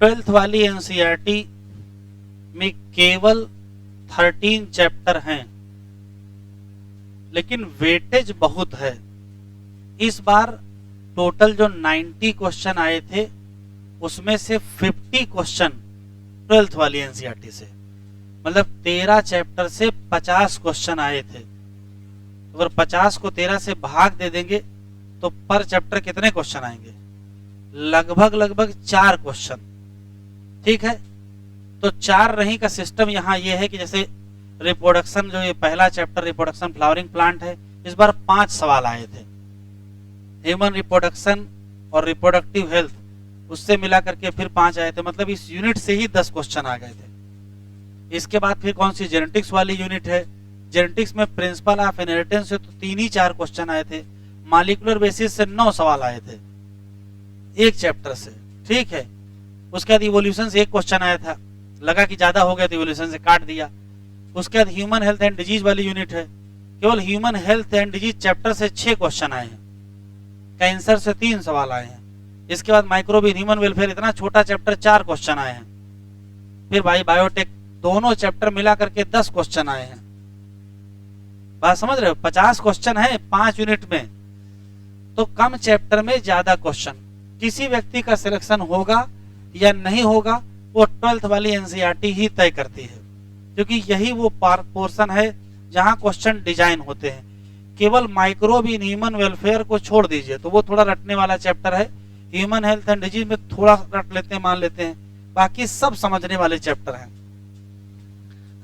12th वाली NCERT में केवल 13 चैप्टर हैं, लेकिन वेटेज बहुत है। इस बार टोटल जो 90 क्वेश्चन आए थे उसमें से 50 क्वेश्चन 12th वाली एनसीईआरटी से, मतलब 13 चैप्टर से 50 क्वेश्चन आए थे। अगर 50 को 13 से भाग दे देंगे तो पर चैप्टर कितने क्वेश्चन आएंगे? लगभग 4 क्वेश्चन। ठीक है, तो 4 नहीं का सिस्टम यहाँ ये है कि जैसे रिप्रोडक्शन, जो ये पहला चैप्टर रिप्रोडक्शन फ्लावरिंग प्लांट है, इस बार 5 सवाल आए थे। ह्यूमन रिप्रोडक्शन और रिप्रोडक्टिव हेल्थ, उससे मिला करके फिर 5 आए थे, मतलब इस यूनिट से ही 10 क्वेश्चन आ गए थे। इसके बाद फिर कौन सी जेनेटिक्स वाली यूनिट है, जेनेटिक्स में प्रिंसिपल ऑफ इनहेरिटेंस से तो 3 ही 4 क्वेश्चन आए थे। मॉलिक्यूलर बेसिस से 9 सवाल आए थे एक चैप्टर से। ठीक है, उसके बाद इवोल्यूशन से 1 क्वेश्चन आया था, लगा कि ज्यादा हो गया तो इवोल्यूशन से काट दिया। उसके बाद ह्यूमन हेल्थ एंड डिजीज वाली यूनिट है, केवल human health and disease chapter से 6 क्वेश्चन आए हैं। कैंसर से 3 सवाल आए हैं। इसके बाद माइक्रोब इन ह्यूमन वेलफेयर, इतना छोटा चैप्टर, 4 क्वेश्चन आए हैं। फिर बायोटेक, दोनों चैप्टर मिला करके 10 क्वेश्चन आए हैं। बात समझ रहे हो? 50 क्वेश्चन है 5 यूनिट में, तो कम चैप्टर में ज्यादा क्वेश्चन। किसी व्यक्ति का सिलेक्शन होगा या नहीं होगा वो 12th वाली एनसीईआरटी ही तय करती है, क्योंकि यही वो पोर्शन है जहां क्वेश्चन डिजाइन होते हैं। केवल माइक्रोब इन ह्यूमन वेलफेयर को छोड़ दीजिए तो वो थोड़ा रटने वाला चैप्टर है। ह्यूमन हेल्थ एंड डिजीज में थोड़ा रट लेते हैं, मान लेते हैं, बाकी सब समझने वाले चैप्टर हैं।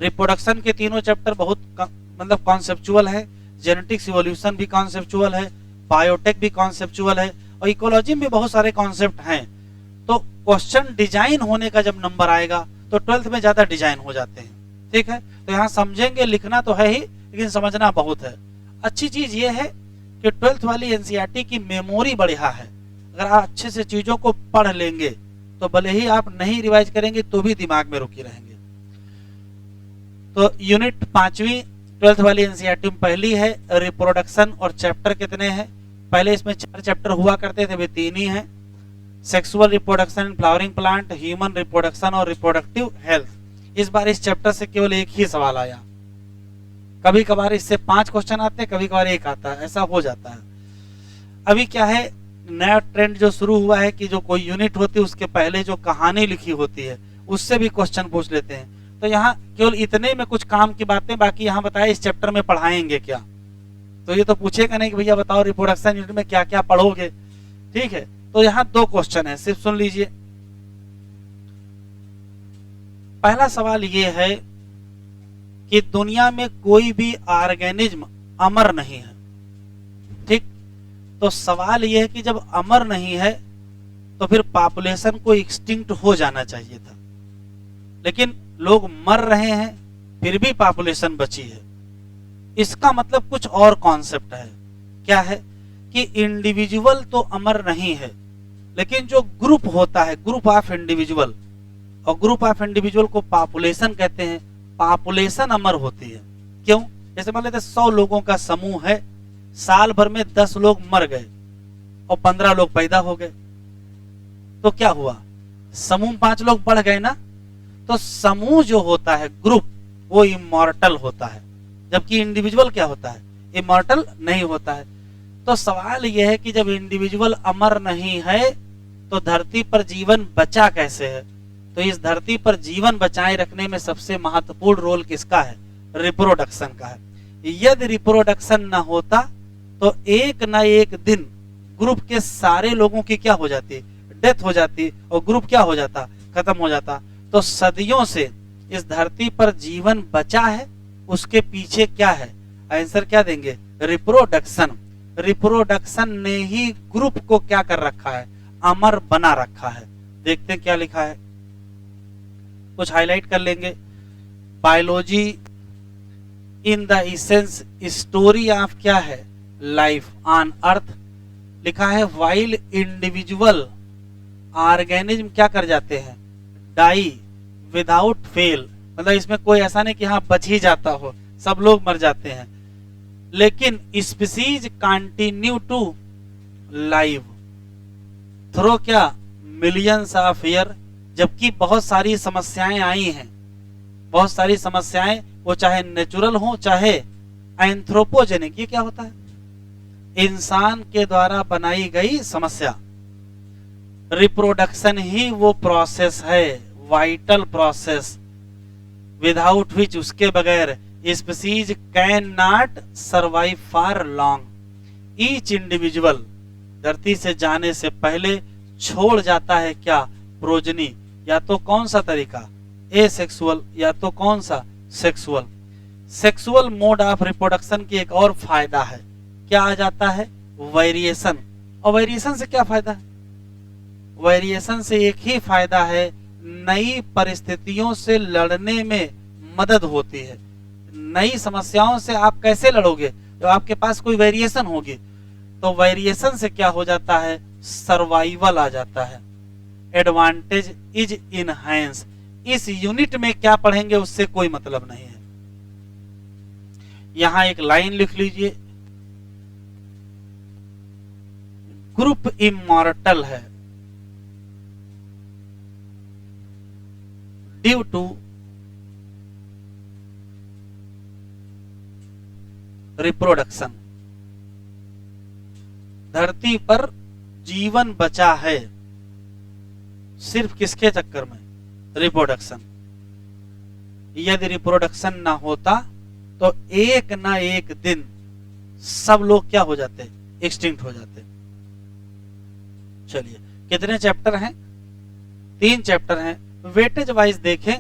रिप्रोडक्शन के तीनों चैप्टर बहुत मतलब कॉन्सेप्चुअल है, जेनेटिक्स इवोल्यूशन भी कॉन्सेप्चुअल है, बायोटेक भी कॉन्सेप्चुअल है, और इकोलॉजी में भी बहुत सारे कॉन्सेप्ट हैं। तो क्वेश्चन डिजाइन होने का जब नंबर आएगा तो 12th में ज्यादा डिजाइन हो जाते हैं। ठीक है, तो यहाँ समझेंगे, लिखना तो है ही, लेकिन समझना बहुत है। अच्छी चीज ये है कि 12th वाली एनसीईआरटी की मेमोरी बढ़िया है। अगर आप अच्छे से चीजों को पढ़ लेंगे तो भले ही आप नहीं रिवाइज करेंगे तो भी दिमाग में रुकी रहेंगे। तो यूनिट 5वीं 12th वाली एनसीईआरटी में पहली है रिप्रोडक्शन, और चैप्टर कितने हैं? पहले इसमें 4 चैप्टर हुआ करते थे, वे 3 ही हैं। Sexual reproduction in flowering plant, human reproduction और रिप्रोडक्टिव हेल्थ। इस बार इस चैप्टर से केवल 1 ही सवाल आया। कभी कभार इससे 5 क्वेश्चन आते हैं, कभी कभार 1 आता है, ऐसा हो जाता है। अभी क्या है, नया ट्रेंड जो शुरू हुआ है कि जो कोई यूनिट होती है उसके पहले जो कहानी लिखी होती है उससे भी क्वेश्चन पूछ लेते हैं। तो यहाँ केवल इतने में कुछ काम की बातें, बाकी यहाँ बताए इस चैप्टर में पढ़ाएंगे क्या, तो ये तो पूछेगा नहीं कि भैया बताओ रिप्रोडक्शन यूनिट में क्या क्या पढ़ोगे। ठीक है, तो यहाँ 2 क्वेश्चन है, सिर्फ सुन लीजिए। पहला सवाल ये है कि दुनिया में कोई भी ऑर्गेनिज्म अमर नहीं है। ठीक, तो सवाल यह है कि जब अमर नहीं है तो फिर पॉपुलेशन को एक्सटिंक्ट हो जाना चाहिए था, लेकिन लोग मर रहे हैं फिर भी पॉपुलेशन बची है। इसका मतलब कुछ और कॉन्सेप्ट है। क्या है कि इंडिविजुअल तो अमर नहीं है, लेकिन जो ग्रुप होता है, ग्रुप ऑफ इंडिविजुअल, और ग्रुप ऑफ इंडिविजुअल को पॉपुलेशन कहते हैं। पॉपुलेशन अमर होती है। क्यों? जैसे मान लेते 100 लोगों का समूह है, साल भर में 10 लोग मर गए और 15 लोग पैदा हो गए, तो क्या हुआ? समूह 5 लोग बढ़ गए ना। तो समूह जो होता है, ग्रुप, वो इमॉर्टल होता है, जबकि इंडिविजुअल क्या होता है? इमॉर्टल नहीं होता है। तो सवाल यह है कि जब इंडिविजुअल अमर नहीं है तो धरती पर जीवन बचा कैसे है? तो इस धरती पर जीवन बचाए रखने में सबसे महत्वपूर्ण रोल किसका है? रिप्रोडक्शन का है। यदि रिप्रोडक्शन न होता तो एक न एक दिन ग्रुप के सारे लोगों की क्या हो जाती? डेथ हो जाती, और ग्रुप क्या हो जाता? खत्म हो जाता। तो सदियों से इस धरती पर जीवन बचा है, उसके पीछे क्या है? आंसर क्या देंगे? रिप्रोडक्शन। रिप्रोडक्शन ने ही ग्रुप को क्या कर रखा है? अमर बना रखा है। देखते क्या लिखा है, कुछ हाईलाइट कर लेंगे। Biology in the essence story of क्या है? Life on earth. लिखा है वाइल इंडिविजुअल ऑर्गेनिज्म क्या कर जाते हैं? Die without fail. मतलब इसमें कोई ऐसा नहीं कि हाँ बच ही जाता हो, सब लोग मर जाते हैं, लेकिन species continue to live through क्या? मिलियंस ऑफ ईयर जबकि बहुत सारी समस्याएं आई हैं, बहुत सारी समस्याएं, वो चाहे नेचुरल हो चाहे एंथ्रोपोजेनिक। ये क्या होता है? इंसान के द्वारा बनाई गई समस्या। रिप्रोडक्शन ही वो प्रोसेस है, वाइटल प्रोसेस, विदाउट विच, उसके बगैर species can not survive for long. Each individual धरती से जाने से पहले छोड़ जाता है क्या? प्रोजनी। या तो कौन सा तरीका? एसेक्सुअल, या तो कौन सा? Sexual. Sexual mode of reproduction की एक और फायदा है, क्या आ जाता है? वेरिएशन। और वेरिएशन से क्या फायदा है? वेरिएशन से एक ही फायदा है, नई परिस्थितियों से लड़ने में मदद होती है। नई समस्याओं से आप कैसे लड़ोगे? तो आपके पास कोई वेरिएशन होगी। तो वेरिएशन से क्या हो जाता है? सर्वाइवल आ जाता है। Advantage is enhance. इस यूनिट में क्या पढ़ेंगे उससे कोई मतलब नहीं है। यहां एक लाइन लिख लीजिए, ग्रुप इमॉर्टल है ड्यू टू रिप्रोडक्शन। धरती पर जीवन बचा है सिर्फ किसके चक्कर में? रिप्रोडक्शन। यदि रिप्रोडक्शन ना होता तो एक ना एक दिन सब लोग क्या हो जाते? एक्सटिंक्ट हो जाते। चलिए, कितने चैप्टर हैं? 3 चैप्टर हैं। वेटेज वाइज देखें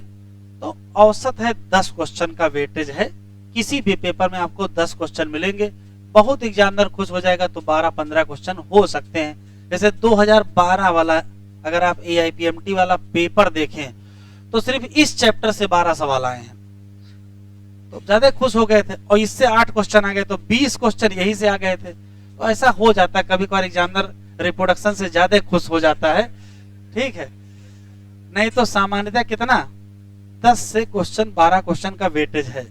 तो औसत है 10 क्वेश्चन का वेटेज है। किसी भी पेपर में आपको 10 क्वेश्चन मिलेंगे। बहुत एग्जामिनर खुश हो जाएगा तो 12-15 क्वेश्चन हो सकते हैं। जैसे 2012 वाला, अगर आप AIPMT वाला पेपर देखें तो सिर्फ इस चैप्टर से 12 सवाल आए हैं, तो ज्यादा खुश हो गए थे। और इससे 8 क्वेश्चन आ गए तो 20 क्वेश्चन यही से आ गए थे। तो ऐसा हो जाता है, कभी कभार एग्जामिनर रिप्रोडक्शन से ज्यादा खुश हो जाता है, ठीक है। नहीं तो सामान्यतः कितना? 10 से क्वेश्चन 12 क्वेश्चन का वेटेज है।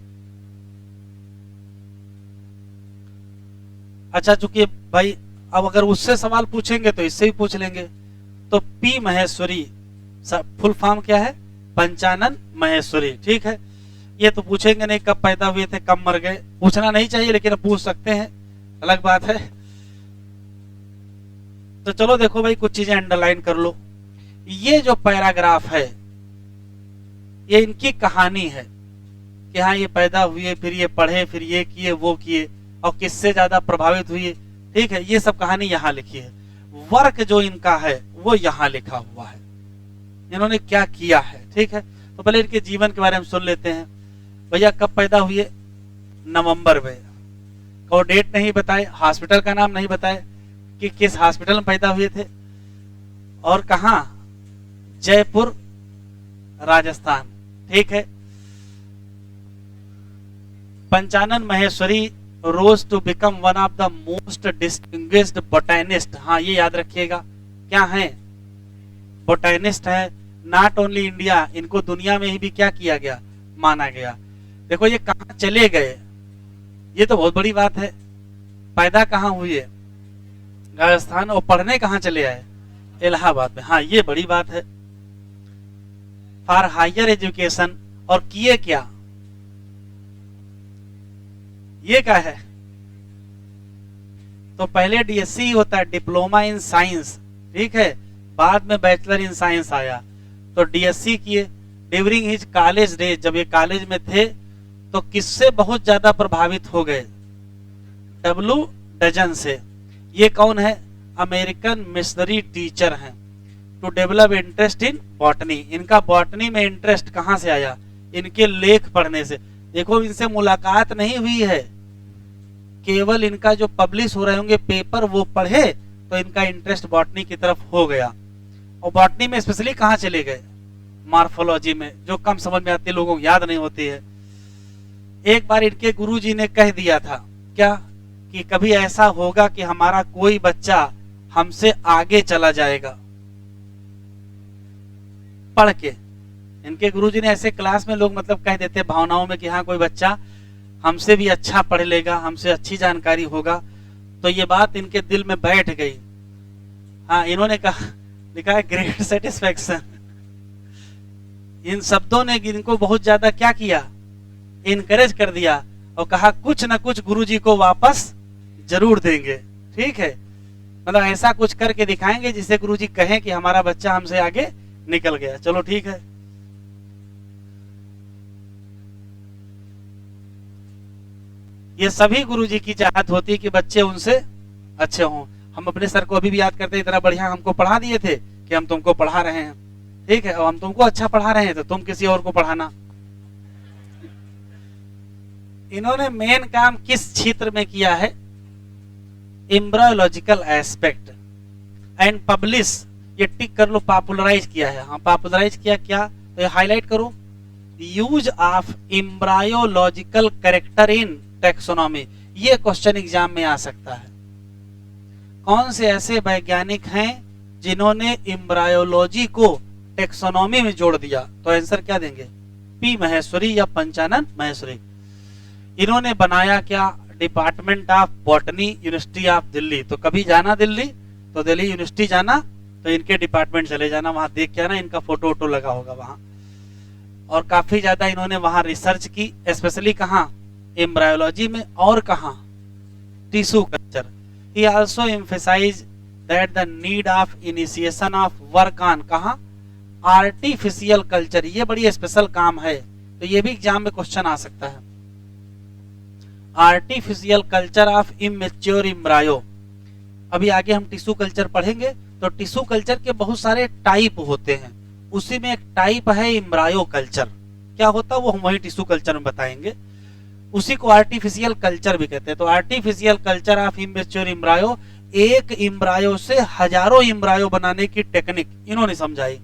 अच्छा, चूंकि भाई अब अगर उससे सवाल पूछेंगे तो इससे भी पूछ लेंगे। तो पी महेश्वरी फुल फॉर्म क्या है? पंचानन महेश्वरी, ठीक है। ये तो पूछेंगे नहीं कब पैदा हुए थे, कब मर गए, पूछना नहीं चाहिए, लेकिन पूछ सकते हैं, अलग बात है। तो चलो देखो भाई, कुछ चीजें अंडरलाइन कर लो। ये जो पैराग्राफ है ये इनकी कहानी है कि हाँ ये पैदा हुए, फिर ये पढ़े, फिर ये किए, वो किए, और किससे ज्यादा प्रभावित हुए, ठीक है। ये सब कहानी यहाँ लिखी है। वर्क जो इनका है वो यहाँ लिखा हुआ है, इन्होंने क्या किया है, ठीक है। तो पहले इनके जीवन के बारे में सुन लेते हैं। भैया कब पैदा हुए? नवंबर में। और डेट नहीं बताए, हॉस्पिटल का नाम नहीं बताए कि किस हॉस्पिटल में पैदा हुए थे, और कहा? जयपुर, राजस्थान, ठीक है। Panchanan Maheshwari rose to become one of the most distinguished botanist. हाँ, ये याद रखिएगा, क्या है? बोटैनिस्ट है। नॉट ओनली इंडिया, इनको दुनिया में ही भी क्या किया गया? माना गया। देखो ये कहां चले गए, ये तो बहुत बड़ी बात है। पैदा कहां हुए? राजस्थान। और पढ़ने कहां चले आए? इलाहाबाद में। हाँ, ये बड़ी बात है। For higher education. और किए क्या? ये क्या है? तो पहले DSc होता है, डिप्लोमा इन साइंस, ठीक है। बाद में बैचलर इन साइंस आया। तो DSc किए। ड्यूरिंग हिज कॉलेज डेज, जब ये कॉलेज में थे तो किससे बहुत ज्यादा प्रभावित हो गए? W. डजन से। ये कौन है? अमेरिकन मिशनरी टीचर हैं। To develop interest in botany. इनका बॉटनी में इंटरेस्ट कहां से आया? इनके लेख पढ़ने से। देखो, इनसे मुलाकात नहीं हुई है, केवल इनका जो पब्लिश हो रहे होंगे पेपर वो पढ़े तो इनका इंटरेस्ट बॉटनी की तरफ हो गया। और बॉटनी में स्पेशली कहां चले गए? मॉर्फोलॉजी में, जो कम समझ में आती है, लोगों को याद नहीं होती है। एक बार इनके गुरुजी ने कह दिया था क्या, कि कभी ऐसा होगा कि हमारा कोई बच्चा हमसे आगे चला जाएगा पढ़ के। इनके गुरुजी ने ऐसे क्लास में लोग मतलब कह देते भावनाओं में कि हाँ कोई बच्चा हमसे भी अच्छा पढ़ लेगा, हमसे अच्छी जानकारी होगा। तो ये बात इनके दिल में बैठ गई। हाँ, इन्होंने कहा, लिखा है ग्रेट सेटिस्फेक्शन। इन शब्दों ने इनको बहुत ज्यादा क्या किया, इनकरेज कर दिया और कहा कुछ ना कुछ गुरुजी को वापस जरूर देंगे। ठीक है, मतलब ऐसा कुछ करके दिखाएंगे जिससे गुरुजी कहें कि हमारा बच्चा हमसे आगे निकल गया। चलो ठीक है। ये सभी गुरुजी की चाहत होती है कि बच्चे उनसे अच्छे हों। हम अपने सर को अभी भी याद करते हैं, इतना बढ़िया हमको पढ़ा दिए थे कि हम तुमको पढ़ा रहे हैं। ठीक है, और हम तुमको अच्छा पढ़ा रहे हैं तो तुम किसी और को पढ़ाना। इन्होंने मेन काम किस क्षेत्र में किया है, एम्ब्रायोलॉजिकल एस्पेक्ट एंड पब्लिश, ये टिक कर लो, पॉपुलराइज किया है। हाँ, पॉपुलराइज किया क्या, तो ये हाईलाइट करो, use of embryological character in taxonomy. ये क्वेश्चन एग्जाम में आ सकता है। कौन से ऐसे वैज्ञानिक हैं जिन्होंने एम्ब्रायोलॉजी को टेक्सोनॉमी में जोड़ दिया, तो आंसर क्या देंगे, पी महेश्वरी या पंचानन महेश्वरी। इन्होंने बनाया क्या, department of botany, university of Delhi. तो कभी जाना दिल्ली तो दिल्ली यूनिवर्सिटी जाना तो इनके डिपार्टमेंट चले जाना, वहां देख के आना, इनका फोटो वोटो लगा होगा वहां। और काफी ज्यादा इन्होंने वहां रिसर्च की, स्पेशली कहां, एम्ब्रायोलॉजी में, और कहां, टिश्यू कल्चर। ही also emphasize that the need of initiation of work on, कहां, आर्टिफिशियल कल्चर। ये बड़ी स्पेशल काम है, तो ये भी एग्जाम में क्वेश्चन आ सकता है। Artificial culture of immature embryo. अभी आगे हम टिश्यू कल्चर पढ़ेंगे, तो टिश्यू कल्चर के बहुत सारे टाइप होते हैं, उसी में एक टाइप है एम्ब्रायो कल्चर। क्या होता है वो हम वही टिश्यू कल्चर में बताएंगे। उसी को आर्टिफिशियल कल्चर भी कहते हैं। तो artificial culture of immature embryo, एक एम्ब्रायो से हजारों एम्ब्रायो बनाने की टेक्निक इन्होंने समझाई।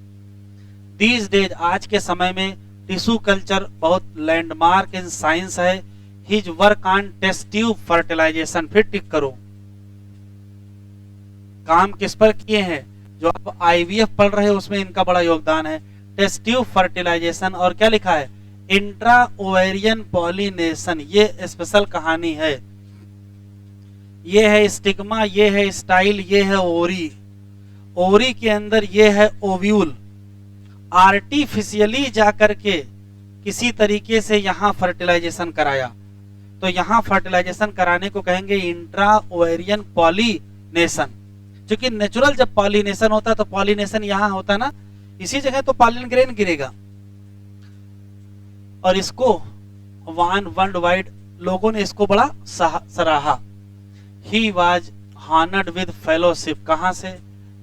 दीज डेज, आज के समय में टिश्यू कल्चर बहुत लैंडमार्क इन साइंस है। His work on test tube fertilization, फिर टिक करो, काम किस पर किए हैं, जो आप आईवीएफ पढ़ रहे हो उसमें इनका बड़ा योगदान है। टेस्ट ट्यूब फर्टिलाइजेशन, और क्या लिखा है, इंट्रा ओवेरियन पॉलिनेशन। ये स्पेशल कहानी है, ये है स्टिग्मा, ये है स्टाइल, ये है ओरी, ओरी के अंदर ये है ओव्यूल। आर्टिफिशियली जाकर के किसी तरीके से यहां फर्टिलाइजेशन कराया, तो यहां फर्टिलाइजेशन कराने को कहेंगे इंट्रा ओवेरियन पॉलिनेशन। क्योंकि नेचुरल जब पॉलिनेशन होता है तो पॉलिनेशन यहां होता ना, इसी जगह तो पॉलिन ग्रेन गिरेगा। और इसको वर्ल्ड वाइड लोगों ने इसको बड़ा सराहा। He was honoured with fellowship, कहां से,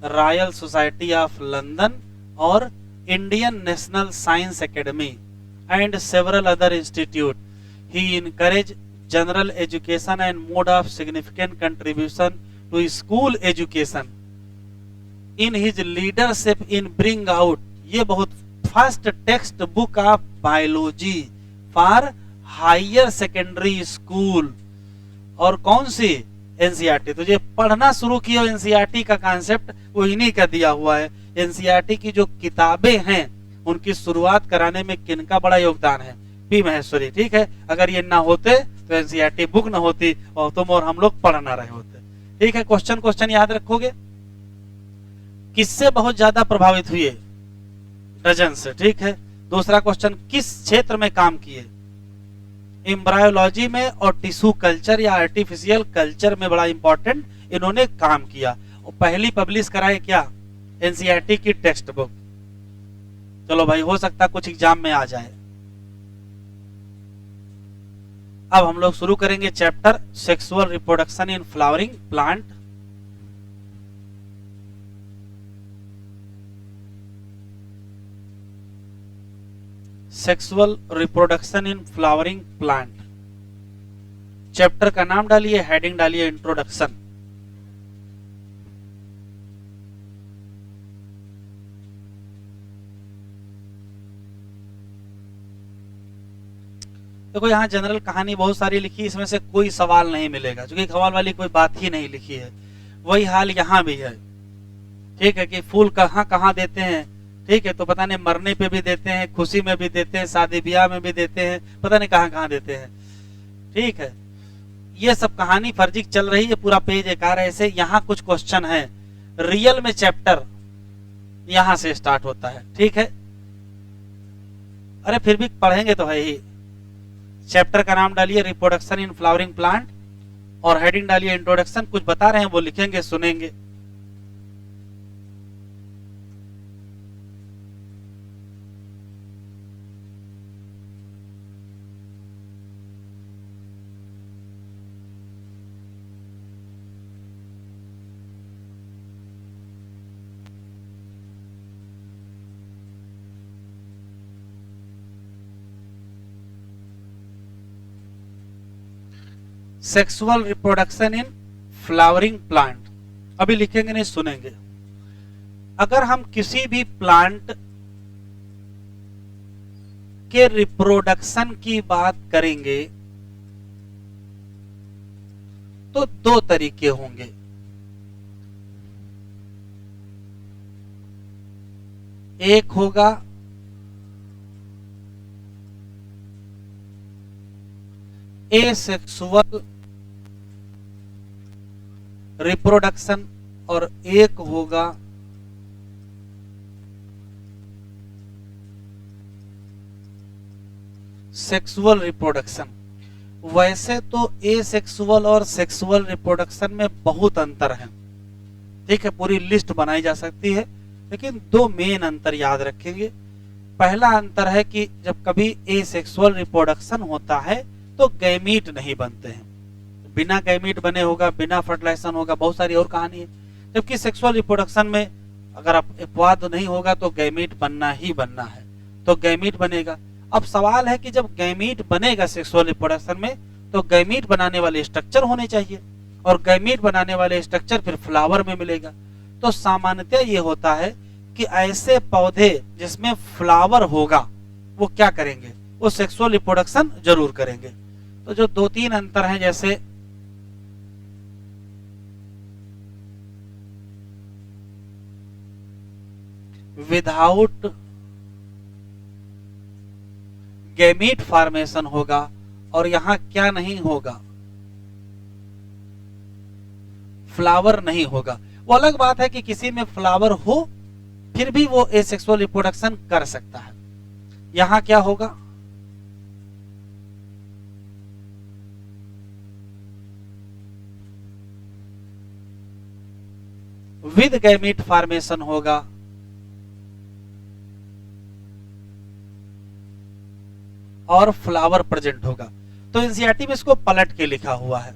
रॉयल सोसाइटी ऑफ लंदन और Indian National Science Academy and several other institute. He encourage general education and mode of significant contribution to school education. In his leadership in bring out, ये बहुत first text book of biology for higher secondary school. और कौन सी, NCERT. तो ये पढ़ना शुरू किया NCERT का कांसेप्ट वो इन्हीं का दिया हुआ है। एनसीईआरटी की जो किताबें हैं उनकी शुरुआत कराने में किनका बड़ा योगदान है, पी महेश्वरी। ठीक है, अगर ये ना होते तो एनसीईआरटी बुक ना होती और तुम और हम लोग पढ़ ना रहे होते। ठीक है, क्वेश्चन याद रखोगे। किससे बहुत ज्यादा प्रभावित हुए, डजन से। ठीक है, दूसरा क्वेश्चन, किस क्षेत्र में काम किए, एम्ब्रायोलॉजी में और टिश्यू कल्चर या आर्टिफिशियल कल्चर में बड़ा इंपॉर्टेंट इन्होंने काम किया। और पहली पब्लिश कराए क्या, एनसीईआरटी की टेक्स्ट बुक। चलो भाई, हो सकता कुछ एग्जाम में आ जाए। अब हम लोग शुरू करेंगे chapter sexual reproduction in flowering plant. Sexual reproduction in flowering plant, chapter का नाम डालिए, हेडिंग डालिए इंट्रोडक्शन। देखो यहाँ जनरल कहानी बहुत सारी लिखी, इसमें से कोई सवाल नहीं मिलेगा, क्योंकि सवाल वाली कोई बात ही नहीं लिखी है। वही हाल यहाँ भी है। ठीक है, कि फूल कहाँ कहाँ देते हैं, ठीक है, तो पता नहीं मरने पे भी देते हैं, खुशी में भी देते हैं, शादी ब्याह में भी देते हैं, पता नहीं कहाँ कहाँ देते हैं। ठीक है, ये सब कहानी फर्जी चल रही है, पूरा पेज एक आ रहा है ऐसे। यहाँ कुछ क्वेश्चन है, रियल में चैप्टर यहाँ से स्टार्ट होता है। ठीक है, अरे फिर भी पढ़ेंगे तो है ही। चैप्टर का नाम डालिए रिप्रोडक्शन इन फ्लावरिंग प्लांट और हेडिंग डालिए इंट्रोडक्शन। कुछ बता रहे हैं वो लिखेंगे, सुनेंगे। Sexual reproduction in flowering plant, अभी लिखेंगे नहीं, सुनेंगे। अगर हम किसी भी प्लांट के रिप्रोडक्शन की बात करेंगे तो दो तरीके होंगे। एक होगा एसेक्सुअल रिप्रोडक्शन और एक होगा सेक्सुअल रिप्रोडक्शन। वैसे तो एसेक्सुअल और सेक्सुअल रिप्रोडक्शन में बहुत अंतर है, ठीक है, पूरी लिस्ट बनाई जा सकती है, लेकिन दो मेन अंतर याद रखेंगे। पहला अंतर है कि जब कभी एसेक्सुअल रिप्रोडक्शन होता है तो गैमीट नहीं बनते हैं, बिना गैमीट बने होगा, बिना फर्टिलाइजेशन होगा, बहुत सारी और कहानी है। जबकि सेक्सुअल रिप्रोडक्शन में अगर अपवाद नहीं होगा तो गैमीट बनना ही बनना है, तो गैमीट बनेगा। अब सवाल है कि जब गैमीट बनेगा सेक्सुअल रिप्रोडक्शन में तो गैमीट बनाने वाले स्ट्रक्चर होने चाहिए, और गैमीट बनाने वाले स्ट्रक्चर फिर फ्लावर में मिलेगा। तो सामान्यतः ये होता है कि ऐसे पौधे जिसमें फ्लावर होगा वो क्या करेंगे, वो सेक्सुअल रिप्रोडक्शन जरूर करेंगे। तो जो दो तीन अंतर हैं, जैसे विदाउट गैमीट फॉर्मेशन होगा और यहां क्या नहीं होगा, फ्लावर नहीं होगा। वो अलग बात है कि किसी में फ्लावर हो फिर भी वो एसेक्सुअल रिप्रोडक्शन कर सकता है। यहां क्या होगा, विद गैमीट फॉर्मेशन होगा और फ्लावर प्रेजेंट होगा। तो एनसीईआरटी में इसको पलट के लिखा हुआ है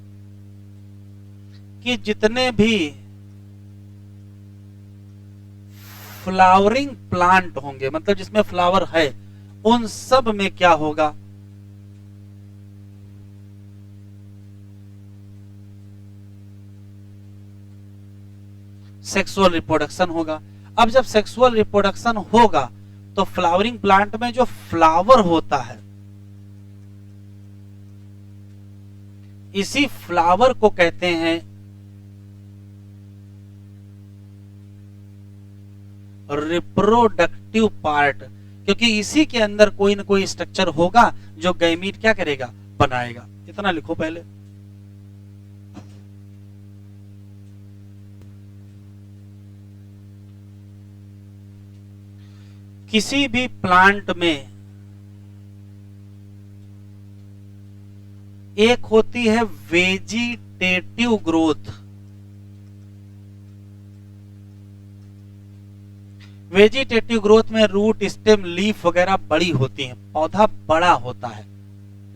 कि जितने भी फ्लावरिंग प्लांट होंगे, मतलब जिसमें फ्लावर है, उन सब में क्या होगा, सेक्सुअल रिप्रोडक्शन होगा। अब जब सेक्सुअल रिप्रोडक्शन होगा तो फ्लावरिंग प्लांट में जो फ्लावर होता है, इसी फ्लावर को कहते हैं रिप्रोडक्टिव पार्ट, क्योंकि इसी के अंदर कोई ना कोई स्ट्रक्चर होगा जो गैमीट क्या करेगा, बनाएगा। इतना लिखो पहले। किसी भी प्लांट में एक होती है वेजिटेटिव ग्रोथ। वेजिटेटिव ग्रोथ में रूट, स्टेम, लीफ वगैरह बड़ी होती हैं, पौधा बड़ा होता है,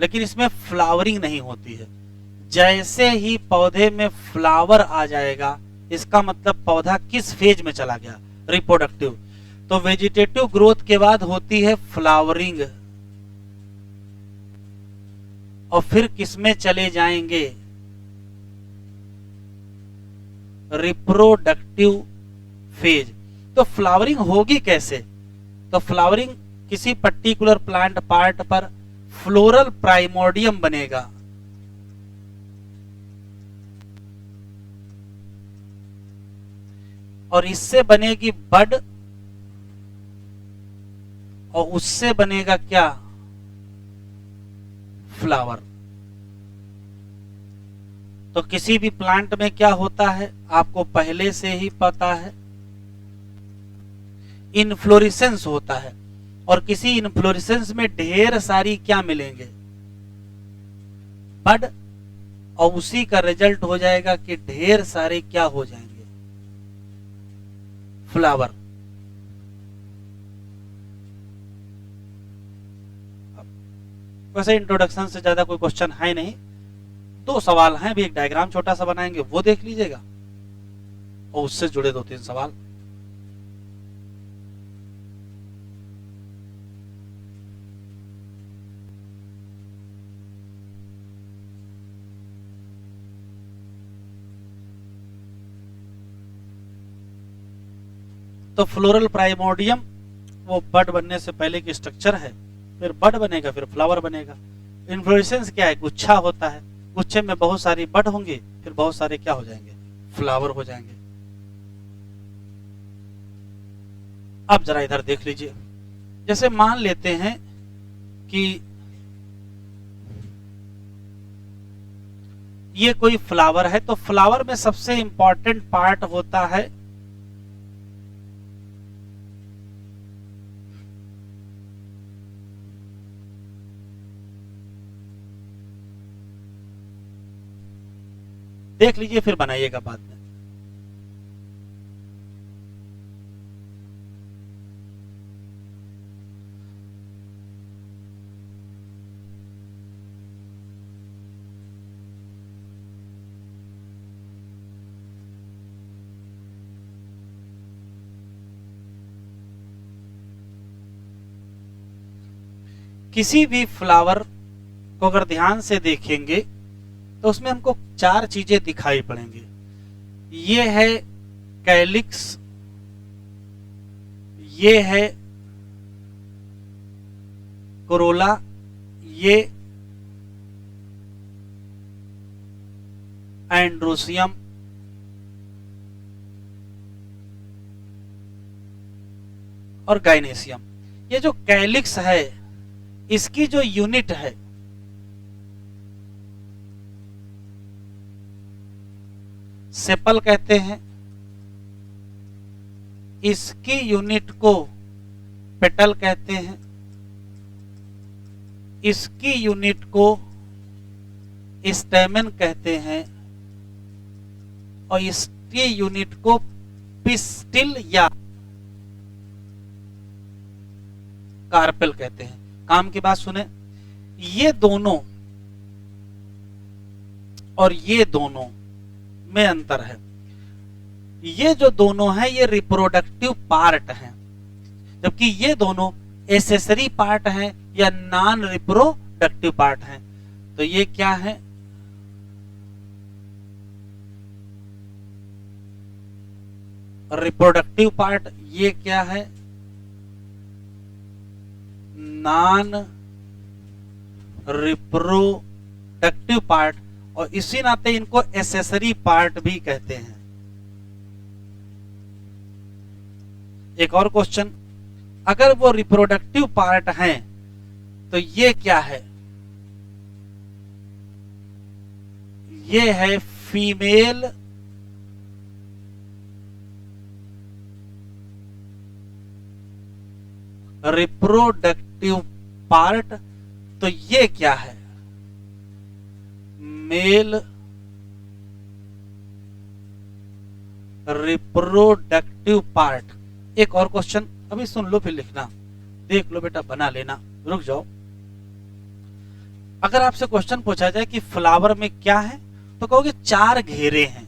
लेकिन इसमें फ्लावरिंग नहीं होती है। जैसे ही पौधे में फ्लावर आ जाएगा, इसका मतलब पौधा किस फेज में चला गया, रिप्रोडक्टिव। तो वेजिटेटिव ग्रोथ के बाद होती है फ्लावरिंग, और फिर किसमें चले जाएंगे, रिप्रोडक्टिव फेज। तो फ्लावरिंग होगी कैसे, तो फ्लावरिंग किसी पर्टिकुलर प्लांट पार्ट पर फ्लोरल प्राइमोर्डियम बनेगा, और इससे बनेगी बड, और उससे बनेगा क्या, फ्लावर। तो किसी भी प्लांट में क्या होता है आपको पहले से ही पता है, इनफ्लोरेसेंस होता है, और किसी इन्फ्लोरेसेंस में ढेर सारी क्या मिलेंगे, बड, और उसी का रिजल्ट हो जाएगा कि ढेर सारे क्या हो जाएंगे, फ्लावर। वैसे इंट्रोडक्शन से ज्यादा कोई क्वेश्चन है नहीं, 2 सवाल हैं, भी एक डायग्राम छोटा सा बनाएंगे वो देख लीजिएगा और उससे जुड़े 2-3 सवाल। तो फ्लोरल प्राइमोर्डियम वो बड बनने से पहले की स्ट्रक्चर है, फिर बड बनेगा फिर फ्लावर बनेगा। इन्फ्लोरेसेंस क्या है, गुच्छा होता है, गुच्छे में बहुत सारी बड होंगी, फिर बहुत सारे क्या हो जाएंगे, फ्लावर हो जाएंगे। अब जरा इधर देख लीजिए, जैसे मान लेते हैं कि ये कोई फ्लावर है, तो फ्लावर में सबसे इंपॉर्टेंट पार्ट होता है देख लीजिए फिर बनाइएगा बाद में। किसी भी फ्लावर को अगर ध्यान से देखेंगे तो उसमें हमको 4 चीजें दिखाई पड़ेंगी। ये है कैलिक्स, ये है कोरोला, ये एंड्रोसियम, और गाइनेसियम। ये जो कैलिक्स है इसकी जो यूनिट है सेपल कहते हैं, इसकी यूनिट को पेटल कहते हैं, इसकी यूनिट को स्टेमन कहते हैं, और इसकी यूनिट को पिस्टिल या कार्पेल कहते हैं। काम की बात सुने, ये दोनों और ये दोनों में अंतर है। ये जो दोनों हैं ये रिप्रोडक्टिव पार्ट हैं, जबकि ये दोनों एसेसरी पार्ट हैं या नॉन रिप्रोडक्टिव पार्ट हैं। तो ये क्या है, रिप्रोडक्टिव पार्ट, ये क्या है, नॉन रिप्रोडक्टिव पार्ट, और इसी नाते इनको एसेसरी पार्ट भी कहते हैं। एक और क्वेश्चन, अगर वो रिप्रोडक्टिव पार्ट हैं तो ये क्या है, ये है फीमेल रिप्रोडक्टिव पार्ट, तो ये क्या है, मेल रिप्रोडक्टिव पार्ट। एक और क्वेश्चन अभी सुन लो फिर लिखना, देख लो बेटा, बना लेना, रुक जाओ। अगर आपसे क्वेश्चन पूछा जाए कि फ्लावर में क्या है, तो कहोगे 4 घेरे हैं।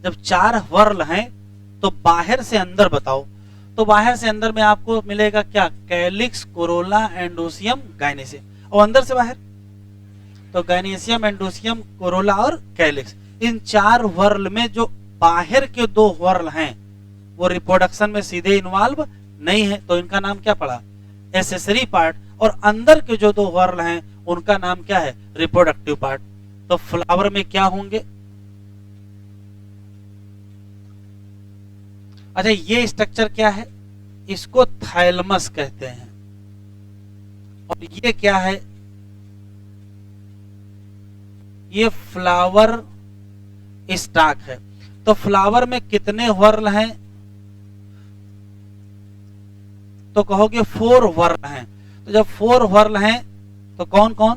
जब 4 वर्ल हैं तो बाहर से अंदर बताओ, तो बाहर से अंदर में आपको मिलेगा क्या, कैलिक्स, कोरोला, एंडोसियम, गाइनेसियम, और अंदर से बाहर तो गाइनेसियम, एंडोसियम, कोरोला और कैलिक्स। इन 4 वर्ल में जो बाहर के 2 वर्ल हैं वो रिप्रोडक्शन में सीधे इन्वॉल्व नहीं है, तो इनका नाम क्या पड़ा, एसेसरी पार्ट, और अंदर के जो 2 वर्ल हैं उनका नाम क्या है, रिप्रोडक्टिव पार्ट। तो फ्लावर में क्या होंगे, अच्छा ये स्ट्रक्चर क्या है, इसको थाइलमस कहते हैं, और ये क्या है, ये फ्लावर स्टॉक है। तो फ्लावर में कितने वर्ल हैं, तो कहोगे 4 वर्ल हैं। तो जब 4 वर्ल हैं तो कौन कौन?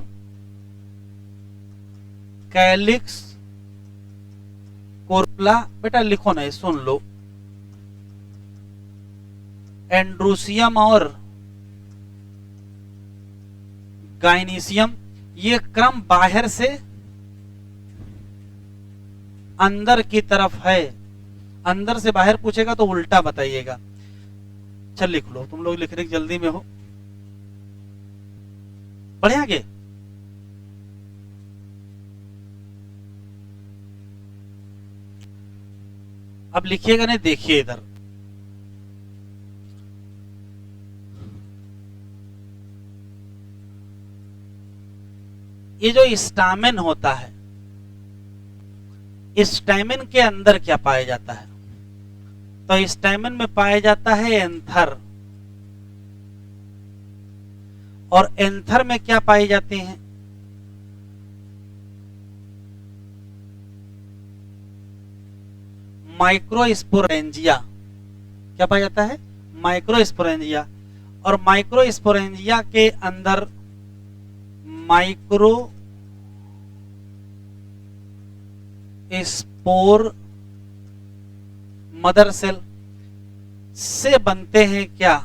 कैलिक्स, कोर्पला, बेटा लिखो नहीं, सुन लो, एंड्रूसियम और गाइनीसियम। ये क्रम बाहर से अंदर की तरफ है। अंदर से बाहर पूछेगा तो उल्टा बताइएगा। चल लिख लो, तुम लोग लिखने की जल्दी में हो। बढ़े आगे। अब लिखिएगा नहीं, देखिए इधर। ये जो स्टामेन होता है, स्टैमिन के अंदर क्या पाया जाता है? तो स्टैमिन में पाया जाता है एंथर। और एंथर में क्या पाई जाती हैं? माइक्रोस्पोरेंजिया। क्या पाया जाता है? माइक्रोस्पोरेंजिया। और माइक्रोस्पोरेंजिया के अंदर माइक्रो स्पोर मदर सेल से बनते हैं क्या?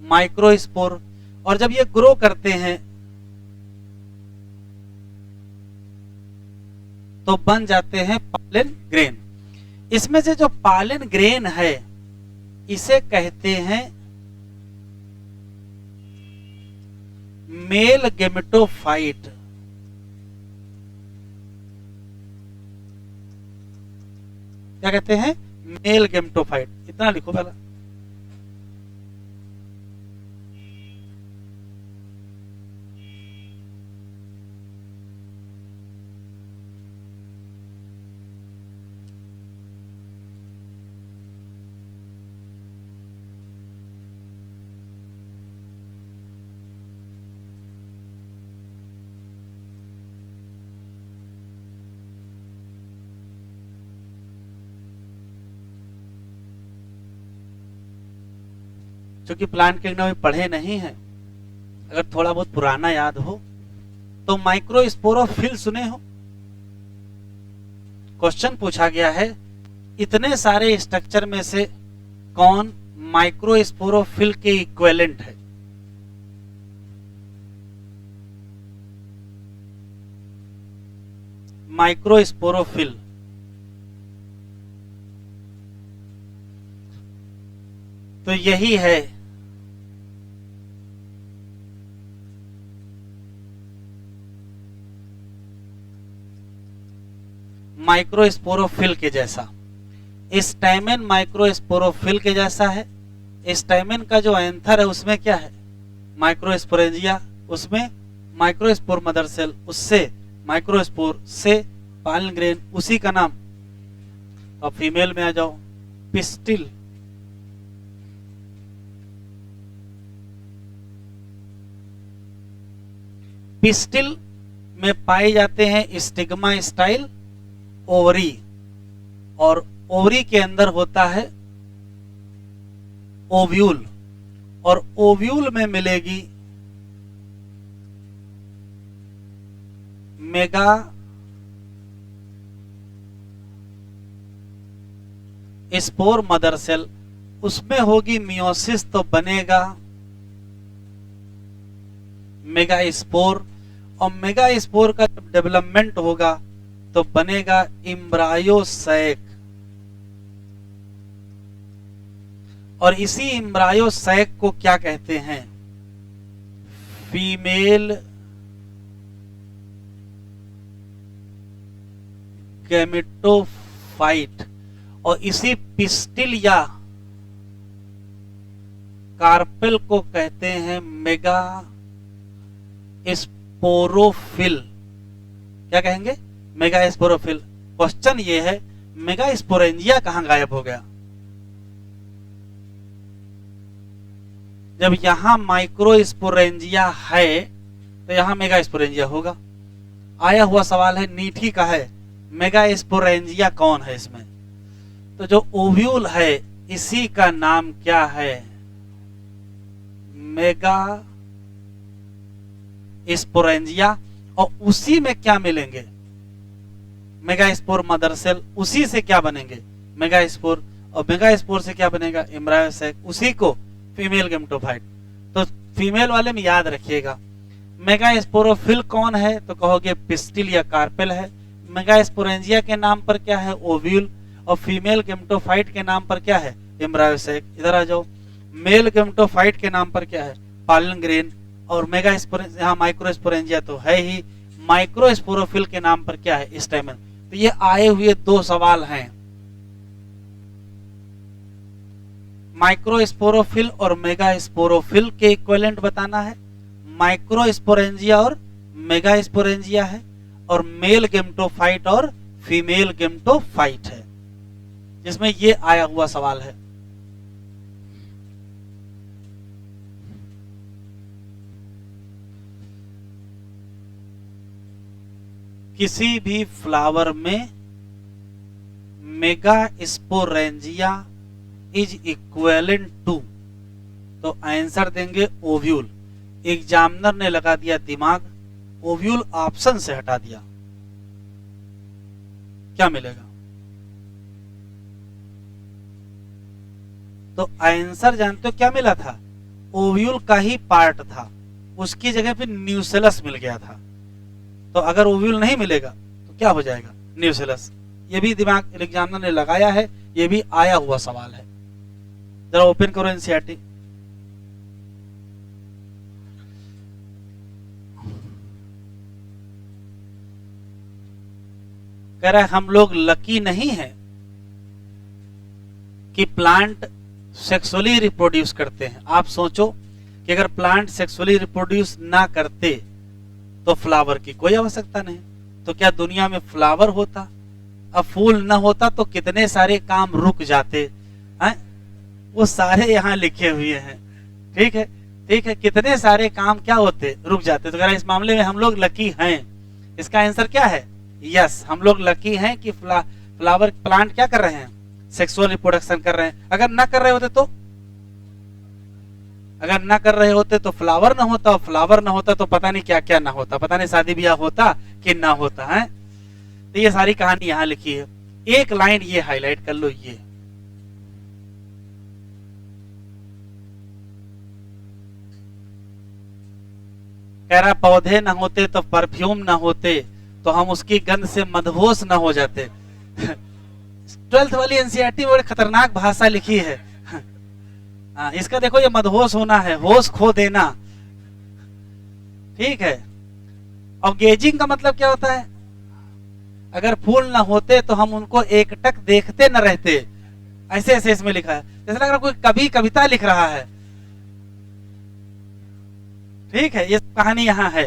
माइक्रोस्पोर। और जब ये ग्रो करते हैं तो बन जाते हैं पॉलन ग्रेन। इसमें से जो पॉलन ग्रेन है इसे कहते हैं मेल गेमेटोफाइट। क्या कहते हैं? Mail gametophyte. इतना लिखो पहला। क्योंकि प्लांट किंगडम में पढ़े नहीं है, अगर थोड़ा बहुत पुराना याद हो तो माइक्रोस्पोरोफिल सुने हो। क्वेश्चन पूछा गया है इतने सारे स्ट्रक्चर में से कौन माइक्रोस्पोरोफिल के इक्विवेलेंट है? माइक्रोस्पोरोफिल। तो यही है माइक्रोस्पोरोफिल के जैसा। स्टैमेन माइक्रोस्पोरोफिल के जैसा है। स्टैमेन का जो एंथर है उसमें क्या है? माइक्रोस्पोरेंजिया। उसमें माइक्रोस्पोर मदर सेल, उससे माइक्रोस्पोर से पॉलन ग्रेन, उसी का नाम। अब फीमेल में आ जाओ, पिस्टिल। पिस्टिल में पाए जाते हैं स्टिग्मा स्टाइल ओवरी। और ओवरी के अंदर होता है ओव्यूल। और ओव्यूल में मिलेगी मेगा स्पोर मदर सेल। उसमें होगी मियोसिस तो बनेगा मेगा स्पोर। और मेगा स्पोर का जब डेवलपमेंट होगा तो बनेगा इम्ब्रायोसैक। और इसी इम्ब्रायोसैक को क्या कहते हैं? Female gametophyte. और इसी पिस्टिल या कार्पेल को कहते हैं मेगा स्पोरोफिल। क्या कहेंगे? Mega sporophyll. क्वेश्चन ये है मेगा स्पोरेंजिया कहां गायब हो गया? जब यहां माइक्रो स्पोरेंजिया है तो यहां मेगा स्पोरेंजिया होगा। आया हुआ सवाल है, नीट ही का है, मेगा स्पोरेंजिया कौन है इसमें? तो जो ओव्यूल है इसी का नाम क्या है? Mega sporangia. और उसी में क्या मिलेंगे? Mega spore mother cell. उसी से क्या बनेंगे? Mega spore. और मेगा स्पोर से क्या बनेगा? Embryo sac. उसी को फीमेल गेमेटोफाइट। तो फीमेल वाले में याद रखिएगा। मेगा स्पोरोफिल कौन है? तो कहोगे पिस्टिल या कार्पेल है। मेगा स्पोरेंजिया के नाम पर क्या है? ओव्यूल। और फीमेल गेमेटोफाइट के नाम पर क्या है? Embryo sac. इधर आ जाओ। मेल गेमेटोफाइट के नाम पर क्या है? Pollen grain. और मेगा स्पोरेंजिया, यहाँ माइक्रो स्पोरेंजिया तो है ही। माइक्रो स्पोरोफिल के नाम पर क्या है? स्टेमन। तो ये आए हुए दो सवाल हैं, माइक्रो स्पोरोफिल और मेगा स्पोरोफिल के इक्विवेलेंट बताना है। माइक्रो स्पोरेंजिया और मेगा स्पोरेंजिया है, और मेल गेमेटोफाइट और फीमेल गेमेटोफाइट है, जिसमें ये आया हुआ सवाल है। किसी भी फ्लावर में mega sporangia is equivalent to, तो आंसर देंगे ओव्यूल। एग्जामिनर ने लगा दिया दिमाग, ओव्यूल ऑप्शन से हटा दिया, क्या मिलेगा? तो आंसर जानते हो क्या मिला था? ओव्यूल का ही पार्ट था, उसकी जगह पे न्यूसेलस मिल गया था। तो अगर ओव्यूल नहीं मिलेगा तो क्या हो जाएगा? न्यूसेलस। ये भी दिमाग एग्जामिनर ने लगाया है, ये भी आया हुआ सवाल है। जरा ओपन करो एनसीईआरटी। कह रहा है हम लोग लकी नहीं है कि प्लांट सेक्सुअली रिप्रोड्यूस करते हैं। आप सोचो कि अगर प्लांट सेक्सुअली रिप्रोड्यूस ना करते तो फ्लावर की कोई आवश्यकता नहीं, तो क्या दुनिया में फ्लावर होता? अब फूल ना होता तो कितने सारे काम रुक जाते हैं, वो सारे यहाँ लिखे हुए हैं। ठीक है, ठीक है, कितने सारे काम क्या होते? रुक जाते। तो कह रहा है इस मामले में हम लोग लकी हैं। इसका आंसर क्या है? यस, हम लोग लकी हैं कि फ्लावर प्लांट क्या कर रहे हैं? सेक्सुअल रिप्रोडक्शन कर रहे हैं। अगर ना कर रहे होते तो, अगर ना कर रहे होते तो फ्लावर ना होता, और फ्लावर ना होता तो पता नहीं क्या क्या ना होता, पता नहीं शादी ब्याह होता कि ना होता है। तो ये सारी कहानी यहां लिखी है। एक लाइन ये हाईलाइट कर लो, ये कह रहा पौधे ना होते तो परफ्यूम ना होते, तो हम उसकी गंध से मदहोश ना हो जाते। 12th वाली एनसीईआरटी में बड़ी खतरनाक भाषा लिखी है। इसका देखो, ये मदहोश होना है, होश खो देना। ठीक है। और गेजिंग का मतलब क्या होता है? अगर फूल ना होते तो हम उनको एकटक देखते न रहते। ऐसे ऐसे इसमें लिखा है, जैसे लग रहा कोई कवि कविता लिख रहा है। ठीक है, ये कहानी यहाँ है।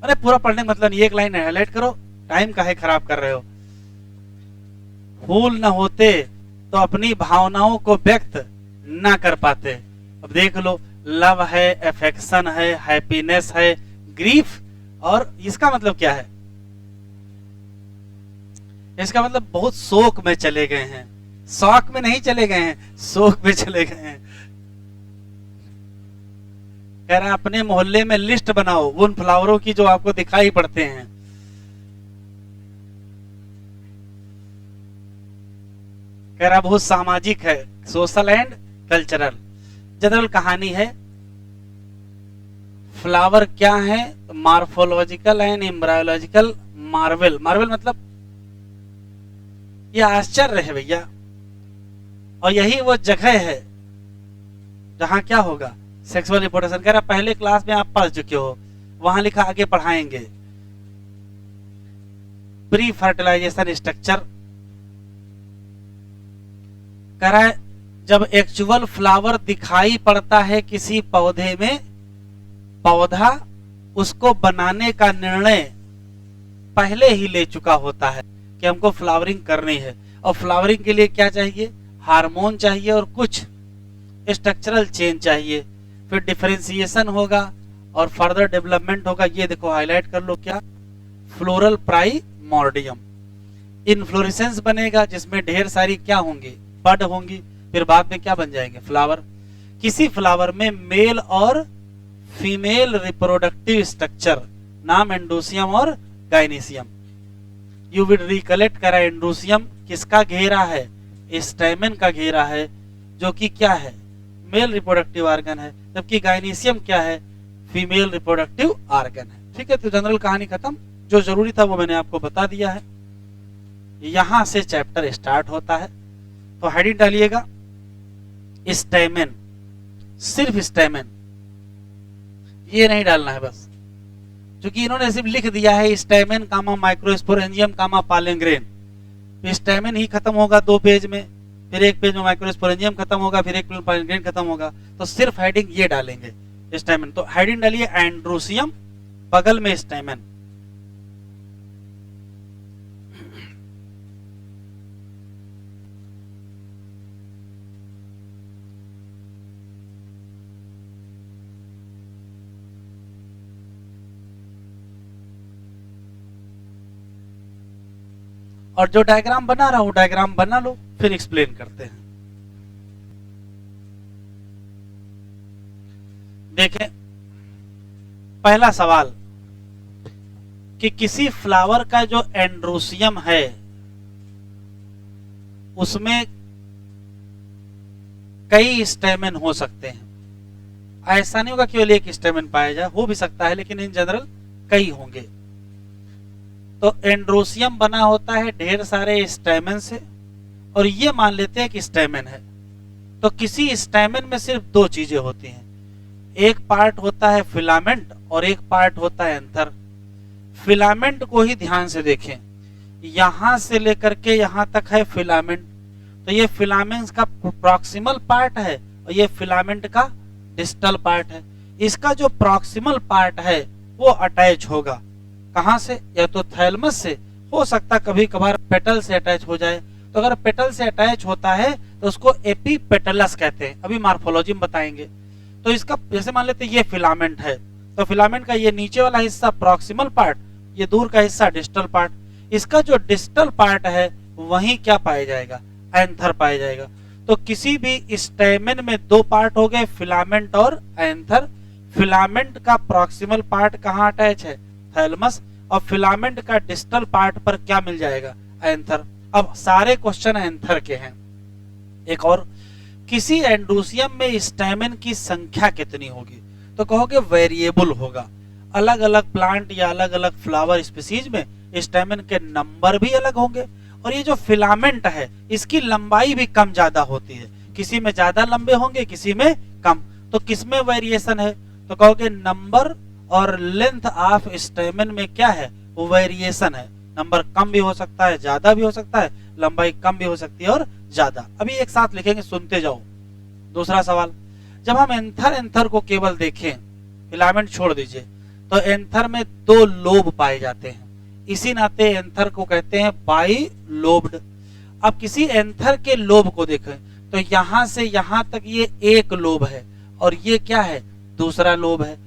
अरे पूरा पढ़ने का मतलब नहीं, एक लाइन हाईलाइट करो, टाइम काहे खराब कर रहे हो? फूल न होते तो अपनी भावनाओं को व्यक्त ना कर पाते। अब देख लो, लव है, अफेक्शन है, हैप्पीनेस है, ग्रीफ, और इसका मतलब क्या है? इसका मतलब बहुत शोक में चले गए हैं। शौक में नहीं चले गए हैं, शोक में चले गए हैं। कह रहा अपने मोहल्ले में लिस्ट बनाओ उन फ्लावरों की जो आपको दिखाई पड़ते हैं। कह रहा बहुत सामाजिक है, सोशल एंड कल्चरल। जनरल कहानी है। फ्लावर क्या है? Morphological and embryological marvel. Marvel मतलब यह आश्चर्य है भैया, और यही वो जगह है जहां क्या होगा? Sexual reproduction. कह रहा पहले क्लास में आप पढ़ चुके हो, वहां लिखा आगे पढ़ाएंगे। Pre fertilization structure. कह रहा है जब एक्चुअल फ्लावर दिखाई पड़ता है किसी पौधे में, पौधा उसको बनाने का निर्णय पहले ही ले चुका होता है कि हमको फ्लावरिंग करनी है। और फ्लावरिंग के लिए क्या चाहिए? हार्मोन चाहिए और कुछ स्ट्रक्चरल चेंज चाहिए। फिर डिफरेंशिएशन होगा और फर्दर डेवलपमेंट होगा। ये देखो हाईलाइट कर लो, क्या? फ्लोरल प्राइमोर्डियम। इन्फ्लोरेसेंस बनेगा जिसमें ढेर सारी क्या होंगी, बड होंगी, फिर बाद में क्या बन जाएंगे, फ्लावर। किसी फ्लावर में मेल और फीमेल रिप्रोडक्टिव स्ट्रक्चर, नाम एंडोसियम और गाइनेसियम। यू विल रिकलेक्ट करा, एंडोसियम किसका घेरा है, स्टैमेन का घेरा है, जो कि क्या है, मेल रिप्रोडक्टिव ऑर्गन है, जबकि गाइनेसियम क्या है, फीमेल रिप्रोडक्टिव ऑर्गन है। ठीक है, तो जनरल कहानी खत्म। जो जरूरी था वो मैंने आपको बता दिया है। यहां से चैप्टर स्टार्ट होता है। तो हेडिंग डालिएगा स्टैमेन, सिर्फ स्टैमेन, ये नहीं डालना है बस, क्योंकि इन्होंने सिर्फ लिख दिया है स्टैमेन कामा माइक्रोस्पोरेंजियम कामा पालेंग्रेन। स्टैमेन ही खत्म होगा 2 पेज में, फिर 1 पेज में माइक्रोस्पोरेंजियम खत्म होगा, फिर 1 पेज में पालेंग्रेन खत्म होगा। तो सिर्फ हेडिंग ये डालेंगे स्टैमेन। तो हेडिंग डालिए एंड्रोसियम, बगल में स्टैमेन। और जो डायग्राम बना रहा हूं डायग्राम बना लो, फिर एक्सप्लेन करते हैं। देखें, पहला सवाल कि किसी फ्लावर का जो एंड्रोसियम है उसमें कई स्टेमेन हो सकते हैं। ऐसा नहीं होगा केवल एक स्टेमेन पाया जाए, हो भी सकता है, लेकिन इन जनरल कई होंगे। तो एंड्रोसियम बना होता है ढेर सारे स्टेमेन से, और ये मान लेते हैं कि स्टेमेन है। तो किसी स्टेमेन में सिर्फ 2 चीजें होती हैं, एक पार्ट होता है फिलामेंट और एक पार्ट होता है एंथर। फिलामेंट को ही ध्यान से देखें, यहां से लेकर के यहां तक है फिलामेंट, तो ये फिलामेंट का प्रॉक्सिमल पार्ट है और ये फिलामेंट का डिस्टल पार्ट है। इसका जो प्रॉक्सिमल पार्ट है वो अटैच होगा कहां से, या तो थैलमस से, हो सकता कभी कभार पेटल से अटैच हो जाए। तो अगर पेटल से अटैच होता है तो उसको एपीपेटलस कहते हैं, अभी मार्फोलॉजी में बताएंगे। तो इसका जैसे मान लेते हैं ये फिलामेंट है, तो फिलामेंट का ये नीचे वाला हिस्सा प्रॉक्सिमल पार्ट, ये दूर का हिस्सा डिस्टल पार्ट। इसका जो डिस्टल पार्ट है वहीं क्या पाया जाएगा, एंथर पाया जाएगा। तो किसी भी स्टेमेन में 2 पार्ट हो गए, फिलामेंट और एंथर। फिलामेंट का प्रॉक्सिमल पार्ट कहाँ अटैच है, थैलमस, और फिलामेंट का डिस्टल पार्ट पर क्या मिल जाएगा, एंथर। अब सारे क्वेश्चन एंथर के हैं। एक और, किसी एंड्रोसियम में स्टेमेन की संख्या कितनी होगी, तो कहोगे वेरिएबल होगा। अलग अलग प्लांट या अलग अलग फ्लावर स्पीसीज में स्टेमेन के नंबर भी अलग होंगे, और ये जो फिलामेंट है इसकी लंबाई भी कम ज्यादा होती है, किसी में ज्यादा लंबे होंगे किसी में कम। तो किसमें वेरिएशन है, तो कहोगे नंबर और लेंथ ऑफ स्टेमेन में क्या है, वो वेरिएशन है। नंबर कम भी हो सकता है, ज्यादा भी हो सकता है, लंबाई कम भी हो सकती है और ज्यादा। अभी एक साथ लिखेंगे, सुनते जाओ। दूसरा सवाल, जब हम एंथर को केवल देखें, फिलामेंट छोड़ दीजिए, तो एंथर में 2 लोब पाए जाते हैं, इसी नाते एंथर को कहते हैं बाई लोब्ड। अब किसी एंथर के लोब को देखें तो यहां से यहां तक ये एक लोब है और ये क्या है, दूसरा लोब है।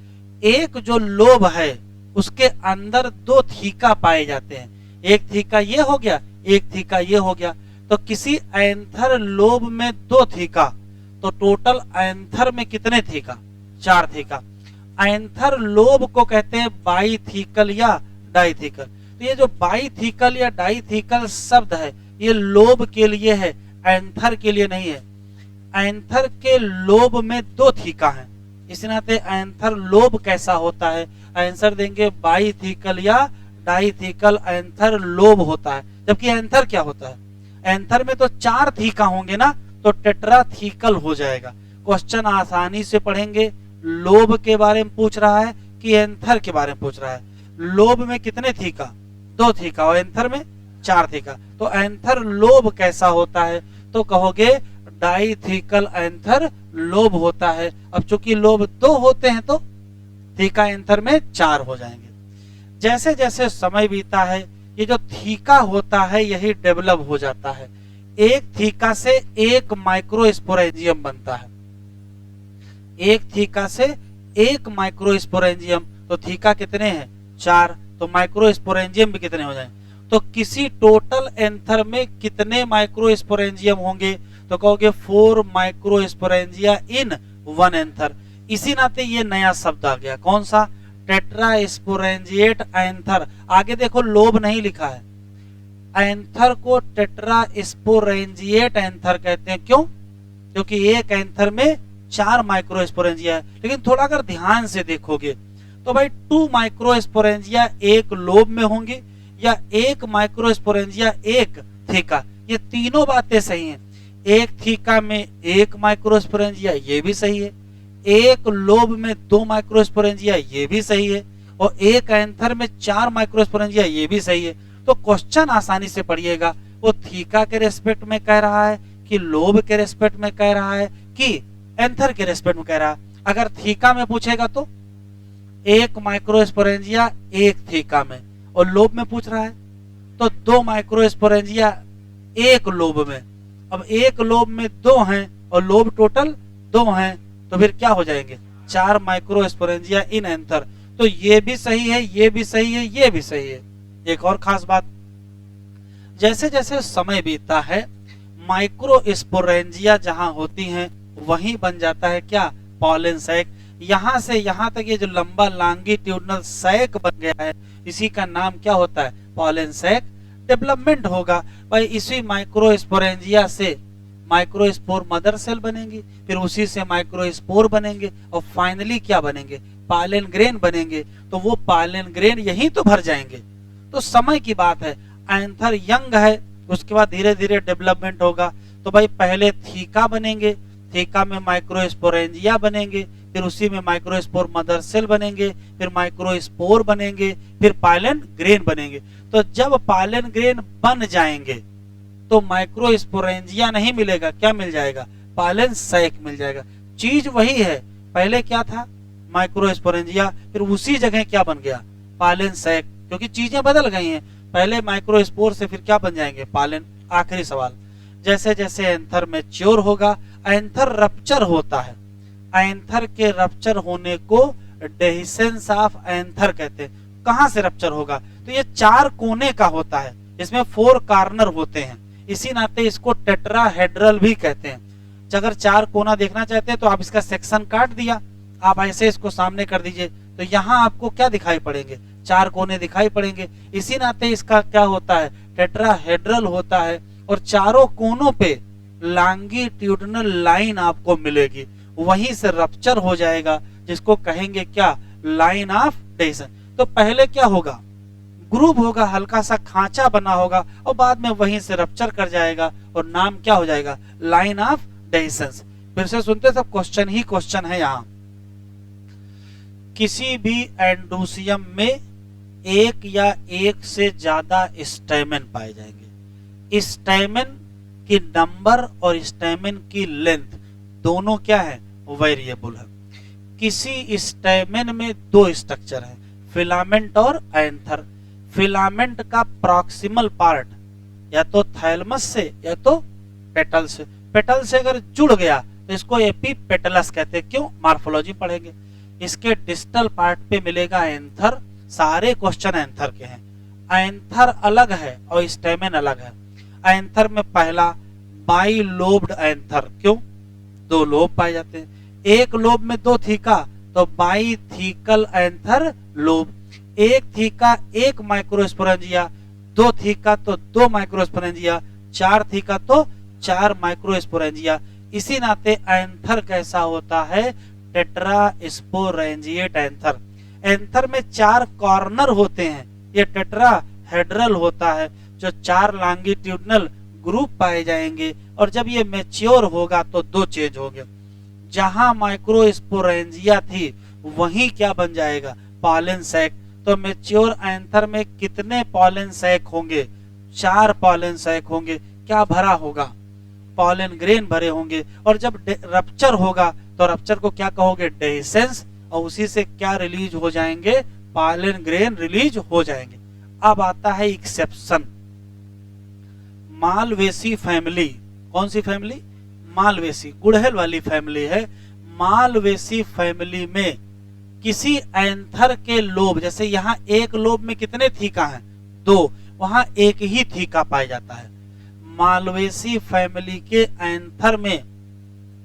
एक जो लोब है उसके अंदर 2 थीका पाए जाते हैं, एक थीका ये हो गया, एक थीका ये हो गया। तो किसी एंथर लोब में 2 थीका, तो टोटल एंथर में कितने थीका, 4 थीका। एंथर लोब को कहते हैं बाईथीकल या डाईथीकल। तो ये जो बाईथीकल या डाईथीकल शब्द है ये लोब के लिए है, एंथर के लिए नहीं है। एंथर के लोब में 2 थीका है, इस नाते एंथर लोब कैसा होता है, आंसर देंगे बाईथीकल या डाईथीकल एंथर लोब होता है। जबकि एंथर क्या होता है, एंथर में तो 4 थीका होंगे ना, तो टेट्राथीकल हो जाएगा। क्वेश्चन आसानी से पढ़ेंगे, लोब के बारे में पूछ रहा है कि एंथर के बारे में पूछ रहा है। लोब में कितने थीका, 2 थीका, और एंथर में 4 थीका। तो एंथर लोब कैसा होता है, तो कहोगे डाईथीकल एंथर लोब होता है। अब चूंकि लोब 2 होते हैं तो थीका एंथर में 4 हो जाएंगे। जैसे जैसे समय बीता है ये जो थीका होता है यही डेवलप हो जाता है। एक थीका से एक माइक्रोस्पोरेंजियम बनता है, एक थीका से एक माइक्रोस्पोरेंजियम। तो थीका कितने हैं, 4, तो माइक्रोस्पोरेंजियम भी कितने हो जाएंगे। तो किसी टोटल एंथर में कितने माइक्रोस्पोरेंजियम होंगे, तो कहोगे 4 माइक्रोस्पोरेंजिया इन 1 एंथर। इसी नाते ये नया शब्द आ गया, कौन सा, टेट्रास्पोरेंजिएट एंथर। आगे देखो लोब नहीं लिखा है, एंथर को टेट्रास्पोरेंजिएट एंथर कहते हैं। क्यों, क्योंकि एक एंथर में 4 माइक्रोस्पोरेंजिया है। लेकिन थोड़ा अगर ध्यान से देखोगे तो भाई 2 माइक्रोस्पोरेंजिया एक लोब में होंगे या एक माइक्रोस्पोरेंजिया एक थीका, ये तीनों बातें सही हैं। एक थीका में 1 माइक्रोस्पोरेंजिया, ये भी सही है। एक लोब में 2 माइक्रोस्पोरेंजिया, ये भी सही है। और एक एंथर में 4 माइक्रोस्पोरेंजिया, ये भी सही है। तो क्वेश्चन आसानी से पढ़िएगा, वो थीका के रेस्पेक्ट में कह रहा है कि लोब के रेस्पेक्ट में कह रहा है कि एंथर के रेस्पेक्ट में कह रहा है। अगर थीका में पूछेगा तो 1 माइक्रोस्पोरेंजिया एक थीका में, और लोब में पूछ रहा है तो 2 माइक्रोस्पोरेंजिया एक लोब में। अब एक लोब में 2 हैं और लोब टोटल 2 हैं, तो फिर क्या हो जाएंगे, 4 माइक्रोस्पोरेंजिया इन एंथर। तो ये भी सही है, ये भी सही है, ये भी सही है। एक और खास बात, जैसे जैसे समय बीतता है माइक्रोस्पोरेंजिया जहां होती हैं वहीं बन जाता है क्या, पॉलन सैक। यहां से यहां तक ये जो लंबा लॉन्गिट्यूडनल सैक बन गया है, इसी का नाम क्या होता है, पॉलन सैक डेवलपमेंट होगा। भाई इसी माइक्रोस्पोरेंजिया से माइक्रोस्पोर मदर सेल बनेंगी, फिर उसी से माइक्रोस्पोर बनेंगे और फाइनली क्या बनेंगे, पालन ग्रेन बनेंगे। तो वो पालन ग्रेन यहीं तो भर जाएंगे। तो समय की बात है, एंथर यंग है, उसके बाद धीरे धीरे डेवलपमेंट होगा। तो भाई पहले थीका बनेंगे, थीका में माइक्रोस्पोरेंजिया बनेंगे, फिर उसी में माइक्रोस्पोर मदर सेल बनेंगे, फिर माइक्रोस्पोर बनेंगे, फिर पालन ग्रेन बनेंगे। तो जब पालन ग्रेन बन जाएंगे तो माइक्रोस्पोरेंजिया नहीं मिलेगा, क्या मिल जाएगा, पालन सैक मिल जाएगा। चीज वही है, पहले क्या था, माइक्रोस्पोरेंजिया, फिर उसी जगह क्या बन गया, पालन सैक, क्योंकि चीजें बदल गई हैं। पहले माइक्रोस्पोर से फिर क्या बन जाएंगे, पालन। आखिरी सवाल, जैसे जैसे एंथर मैच्योर होगा, एंथर रप्चर होता है, एंथर के रप्चर होने को डेहिसेंस ऑफ एंथर कहते हैं। कहां से रप्चर होगा, तो ये 4 कोने का होता है, इसमें 4 कॉर्नर होते हैं, इसी नाते इसको टेट्राहेड्रल भी कहते हैं। अगर 4 कोना देखना चाहते हैं तो आप इसका सेक्शन काट दिया, आप ऐसे इसको सामने कर दीजिए, तो यहाँ आपको क्या दिखाई पड़ेंगे, 4 कोने दिखाई पड़ेंगे। इसी नाते इसका क्या होता है, टेट्राहेड्रल होता है। और चारों कोनों पे लॉन्गिट्यूडिनल लाइन आपको मिलेगी, वहीं से रप्चर हो जाएगा, जिसको कहेंगे क्या, लाइन ऑफ डेहिसन। तो पहले क्या होगा, ग्रुप होगा, हल्का सा खांचा बना होगा, और बाद में वहीं से रप्चर कर जाएगा और नाम क्या हो जाएगा, लाइन ऑफ डेहिसन। फिर से सुनते सब, क्वेश्चन ही क्वेश्चन है यहाँ। किसी भी एंडोसियम में एक या एक से ज्यादा स्टैमेन पाए जाएंगे। स्टैमेन की नंबर और स्टैमेन की लेंथ दोनों क्या है, वेरिएबल है। किसी स्टैमेन में 2 स्ट्रक्चर है, फिलामेंट और एंथर। फिलामेंट का प्रॉक्सिमल पार्ट या तो थैलमस से या तो पेटल से, पेटल से अगर जुड़ गया तो इसको एपीपेटलस कहते हैं। क्यों, मार्फोलॉजी पढ़ेंगे। इसके डिस्टल पार्ट पे मिलेगा एंथर। सारे क्वेश्चन एंथर के हैं। एंथर अलग है और स्टेमेन अलग है। एंथर में पहला बाई लोब्ड एंथर, क्यों, 2 लोब पाए जाते हैं। एक लोब में 2 थीका तो बाई थीकल एंथर लोब। एक थीका 1 माइक्रोस्पोरेंजिया, 2 थीका तो 2 माइक्रोस्पोरेंजिया, 4 थीका तो 4 माइक्रोस्पोरेंजिया। इसी नाते एंथर कैसा होता है, टेट्रास्पोरेंजिएट एंथर। एंथर में 4 कॉर्नर होते हैं, ये टेट्राहेड्रल होता है, जो 4 लॉन्गिट्यूडिनल ग्रुप पाए जाएंगे। और जब ये मैच्योर होगा तो 2 चेंज हो गए, जहां माइक्रोस्पोरेंजिया थी वहीं क्या बन जाएगा, पॉलन सैक। तो मैच्योर एंथर में कितने पॉलन सैक होंगे, 4 पॉलन सैक होंगे। क्या भरा होगा, पॉलन ग्रेन भरे होंगे। और जब रप्चर होगा तो रप्चर को क्या कहोगे, डेहिसेंस, और उसी से क्या रिलीज हो जाएंगे, पॉलन ग्रेन रिलीज हो जाएंगे। अब आता है एक्सेप्शन, मालवेसी फैमिली। कौन सी फैमिली, मालवेसी, गुड़हल वाली फैमिली है। मालवेसी फैमिली में किसी एंथर के लोब, जैसे यहाँ एक लोब में कितने थीका हैं, 2, वहां एक ही थीका पाया जाता है। मालवेसी फैमिली के एंथर में,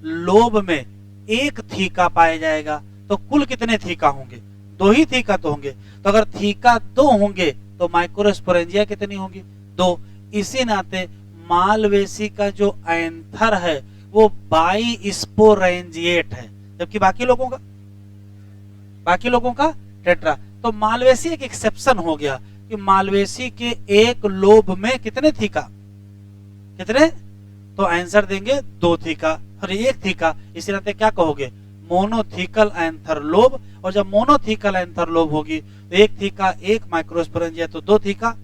लोब में एक थीका पाया जाएगा। तो कुल कितने थीका होंगे? दो ही थीका तो होंगे। तो अगर थीका दो होंगे तो माइक्रोस्पोरेंजिया कितनी होंगी? दो। इसी नाते मालवेसी का जो एंथर है वो बाई स्पोरेंजिएट है, जबकि बाकी लोगों का टेट्रा। तो मालवेसी एक एक्सेप्शन हो गया कि मालवेसी के एक लोब में कितने थीका? कितने? तो आंसर देंगे दो थीका और एक थीका। इसी नाते क्या कहोगे? मोनोथीकल एंथर लोब। और जब मोनोथीकल एंथर लोब होगी तो एक थीका एक माइक्रोस्पोरेंजिया, तो दो थीका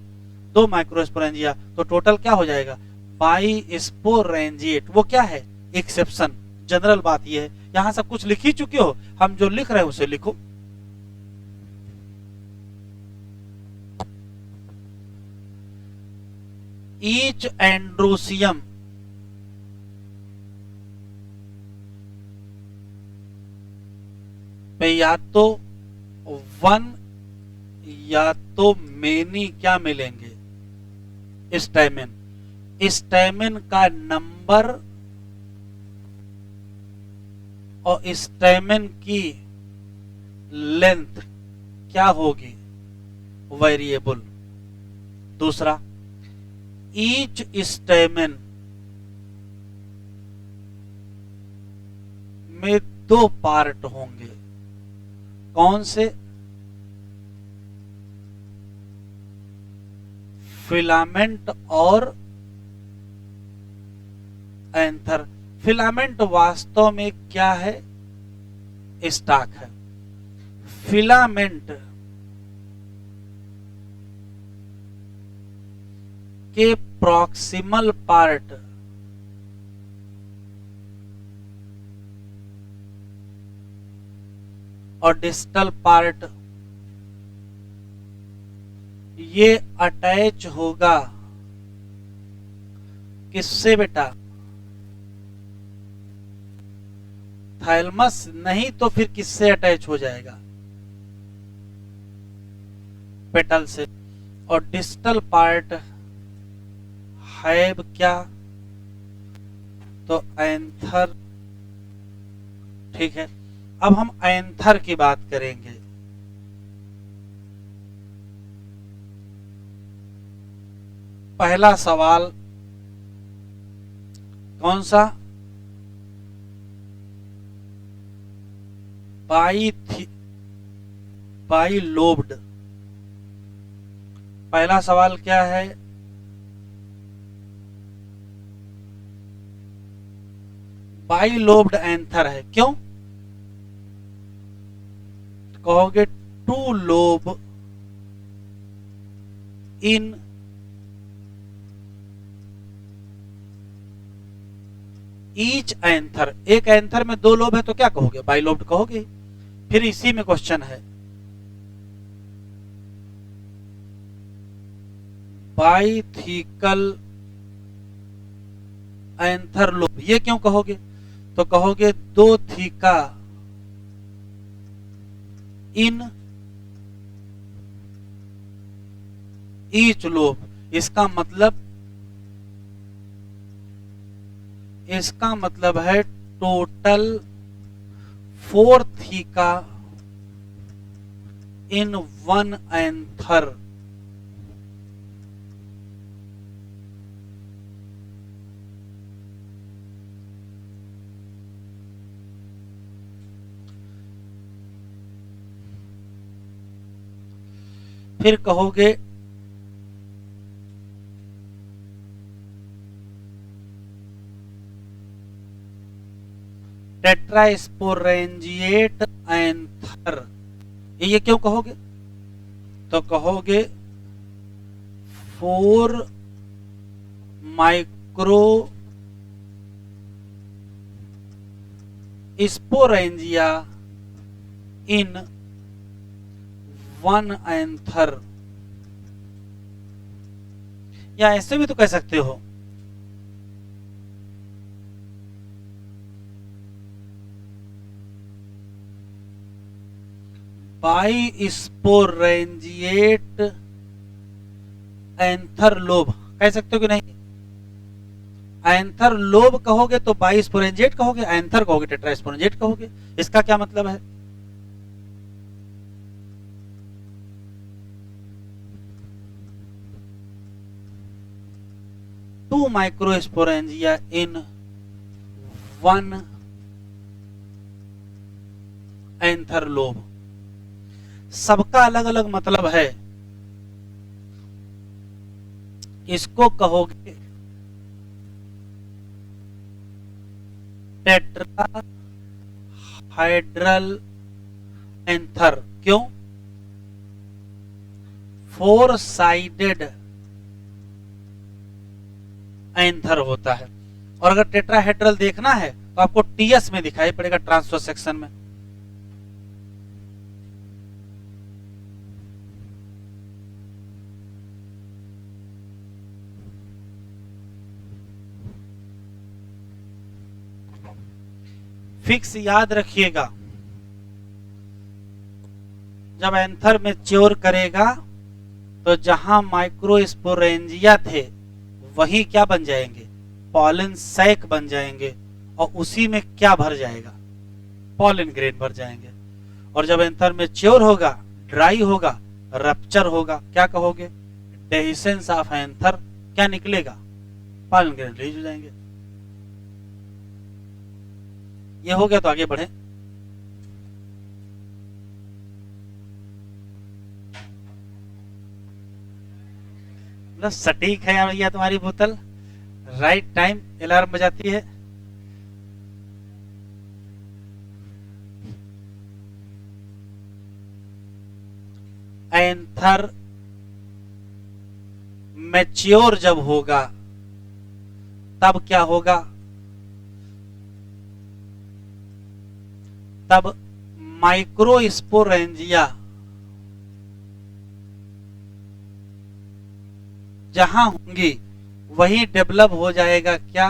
दो माइक्रोस्पोरेंजिया, तो टोटल क्या हो जाएगा? By sporangiate. वो क्या है? एक्सेप्शन। जनरल बात ये है, यहां सब कुछ लिख ही चुके हो, हम जो लिख रहे हैं उसे लिखो। ईच एंड्रोसियम पे या तो वन या तो मेनी क्या मिलेंगे? स्टैमिन। स्टैमिन का नंबर और स्टैमिन की लेंथ क्या होगी? वेरिएबल। दूसरा, ईच स्टैमिन में दो पार्ट होंगे। कौन से? फिलामेंट और एंथर। फिलामेंट वास्तव में क्या है? स्टाक है। फिलामेंट के प्रॉक्सिमल पार्ट और डिस्टल पार्ट ये अटैच होगा किससे बेटा? थैलमस। नहीं तो फिर किससे अटैच हो जाएगा? पेटल से। और डिस्टल पार्ट हैव क्या? तो एंथर। ठीक है, अब हम एंथर की बात करेंगे। पहला सवाल कौन सा? By lobed. पहला सवाल क्या है? बाई लोब्ड एंथर है। क्यों कहोगे? Two lobe in each anther. एक एंथर में दो लोब है तो क्या कहोगे? बाई लोब्ड कहोगे। फिर इसी में क्वेश्चन है, बाइथिकल एंथर लोब, ये क्यों कहोगे? तो कहोगे दो थीका इन ईच लोब। इसका मतलब है टोटल फोर थीका इन वन एंथर। फिर कहोगे टेट्रास्पोरेंजिएट एंथर। ये क्यों कहोगे? तो कहोगे फोर माइक्रो स्पोरेंजिया इन वन एंथर। या ऐसे भी तो कह सकते हो, बाई स्पोरेंजिएट एंथर लोब कह सकते हो कि नहीं? एंथर लोब कहोगे तो बाइस्पोरेंजिएट कहोगे, एंथर कहोगे टेट्रास्पोरेंजिएट कहोगे। इसका क्या मतलब है? Two microsporangia in one anther lobe. सबका अलग अलग मतलब है। इसको कहोगे टेट्राहाइड्रल एंथर। क्यों? फोर साइडेड एंथर होता है। और अगर टेट्राहेड्रल देखना है तो आपको टीएस में दिखाई पड़ेगा, ट्रांसफर सेक्शन में। फिक्स याद रखिएगा, जब एंथर मैच्योर करेगा तो जहां माइक्रोस्पोरेंजिया थे वही क्या बन जाएंगे? पॉलन सैक बन जाएंगे। और उसी में क्या भर जाएगा? पॉलन ग्रेन भर जाएंगे। और जब एंथर मैच्योर होगा, ड्राई होगा, रप्चर होगा, क्या कहोगे? Dehiscence of anther. क्या निकलेगा? पॉलन ग्रेन रिलीज हो जाएंगे। ये हो गया तो आगे बढ़े। मतलब सटीक है भैया तुम्हारी बोतल, राइट टाइम अलार्म बजाती है। एंथर मैच्योर जब होगा तब क्या होगा? तब माइक्रोस्पोरेंजिया जहां होंगी वही डेवलप हो जाएगा क्या?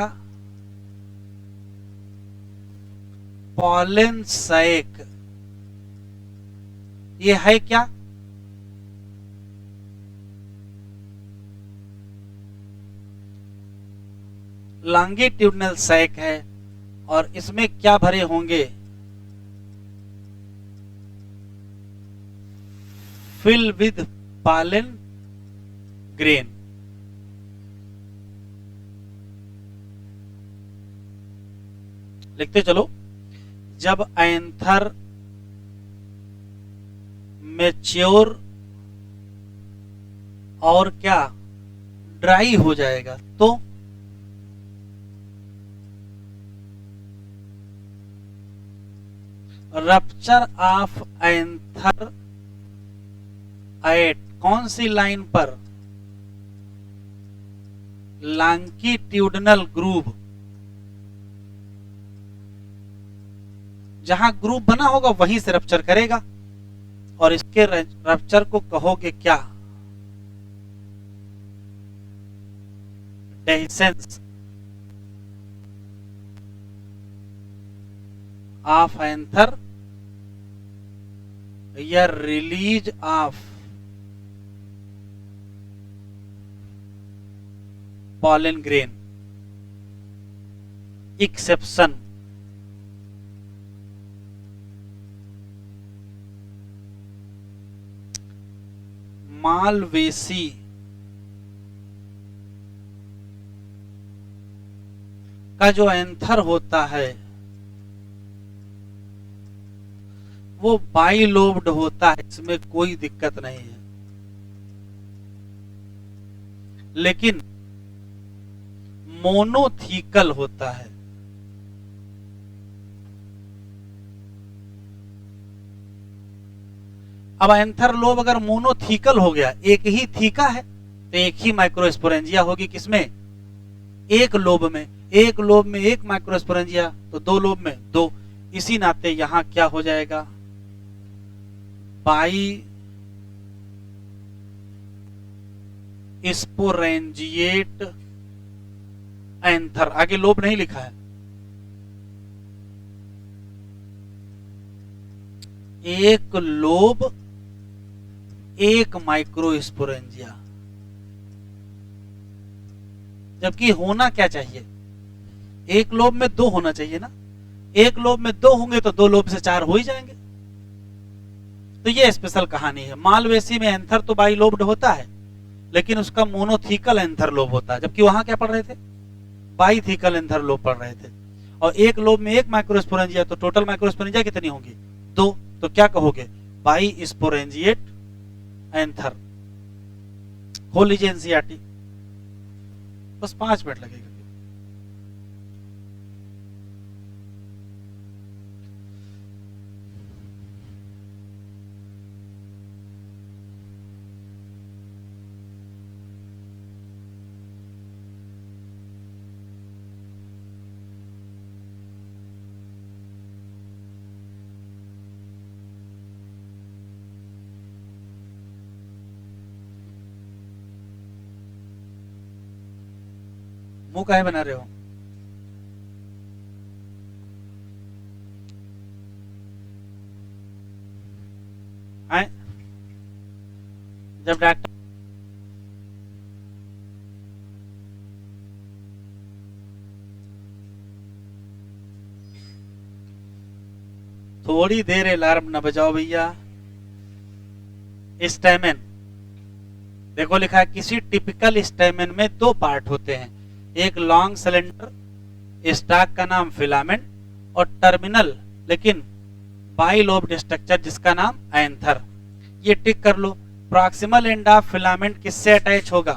Pollen sac. ये है क्या? लॉन्गिट्यूडनल सैक है। और इसमें क्या भरे होंगे? Fill with pollen grain. लिखते चलो। जब एंथर मैच्योर और क्या ड्राई हो जाएगा तो रप्चर ऑफ एंथर एट कौन सी लाइन पर? Longitudinal groove. जहां ग्रूव बना होगा वहीं से रप्चर करेगा। और इसके रप्चर को कहोगे क्या? डेहिसेंस ऑफ एंथर या release of pollen grain. Exception Malvaceae का जो एंथर होता है वो बाइलोब्ड होता है, इसमें कोई दिक्कत नहीं है। लेकिन मोनोथीकल होता है। अब एंथर लोब अगर मोनोथीकल हो गया, एक ही थीका है, तो एक ही माइक्रोस्पोरेंजिया होगी। किसमें? एक लोब में। एक लोब में एक माइक्रोस्पोरेंजिया, तो दो लोब में दो। इसी नाते यहां क्या हो जाएगा? By sporangiate anther. आगे लोब नहीं लिखा है। एक लोब एक माइक्रोस्पोरेंजिया। जबकि होना क्या चाहिए, एक लोब में दो होना चाहिए ना, एक लोब में दो होंगे तो दो लोब से चार हो ही जाएंगे। तो ये स्पेशल कहानी है। मालवेसी में एंथर तो बाई लोब्ड होता है, लेकिन उसका मोनोथिकल एंथर लोब होता है, जबकि वहां क्या पढ़ रहे थे, बाईथिकल एंथर लोब पढ़ रहे थे। और एक लोब में एक माइक्रोस्पोरेंजिया, तो टोटल माइक्रोस्पोरेंजिया कितनी होंगी, दो। तो क्या कहोगे, बाई स्पोरेंजिएट एंथर। हो लीजिए एनसीईआरटी, बस 5 मिनट लगेगा। मुंह काहे बना रहे हो, आए जब डॉक्टर थोड़ी देर अलार्म न बजाओ भैया। स्टेमेन देखो लिखा है, किसी टिपिकल स्टेमेन में दो पार्ट होते हैं, एक लॉन्ग सिलेंडर स्टाक का नाम फिलामेंट, और टर्मिनल लेकिन बाइलोब्ड स्ट्रक्चर जिसका नाम एंथर। ये टिक कर लो। प्रॉक्सिमल एंड ऑफ फिलामेंट किससे अटैच होगा,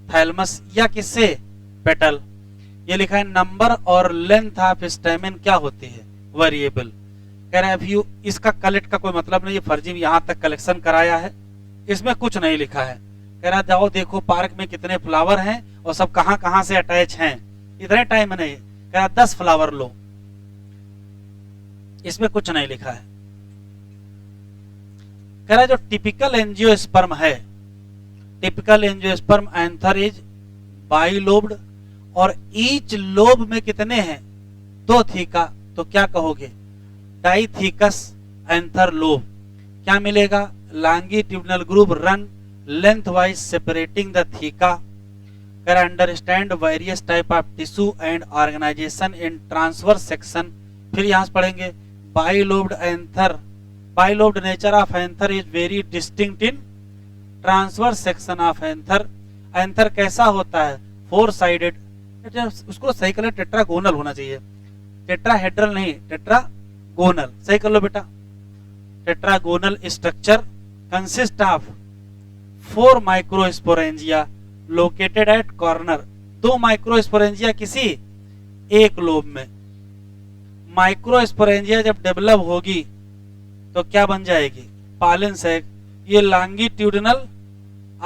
थैलमस या किससे, पेटल। ये लिखा है नंबर और लेंथ ऑफ स्टेमेन क्या होती है, वेरिएबल। कह रहा है इसका कलेक्ट का कोई मतलब नहीं, फर्जी यहां तक कलेक्शन कराया है, इसमें कुछ नहीं लिखा है। कह रहा जाओ देखो पार्क में कितने फ्लावर हैं और सब कहां कहां से अटैच हैं, इतने टाइम नहीं। कह रहा 10 फ्लावर लो, इसमें कुछ नहीं लिखा है। कह रहा जो टिपिकल एंजियोस्पर्म है, typical angiosperm anther is bilobed, और ईच लोब में कितने हैं, दो थीका। तो क्या कहोगे, डाइथीकस एंथर लोब। क्या मिलेगा, longitudinal groove run lengthwise separating the theca. कर understand various type of tissue and organisation in transverse section. फिर यहां से पढ़ेंगे bilobed anther, bilobed nature of anther is very distinct in transverse section of anther. Anther कैसा होता है, 4 sided, उसको सही कर, टेट्रागोनल होना चाहिए, टेट्राहेड्रल नहीं, टेट्रागोनल। सही कर लो बेटा। Tetragonal structure consist of 4 microsporangia located at corner. 2 microsporangia किसी एक लोब में। माइक्रोस्पोरेंजिया जब डेवलप होगी तो क्या बन जाएगी, पालन सैक। ये longitudinal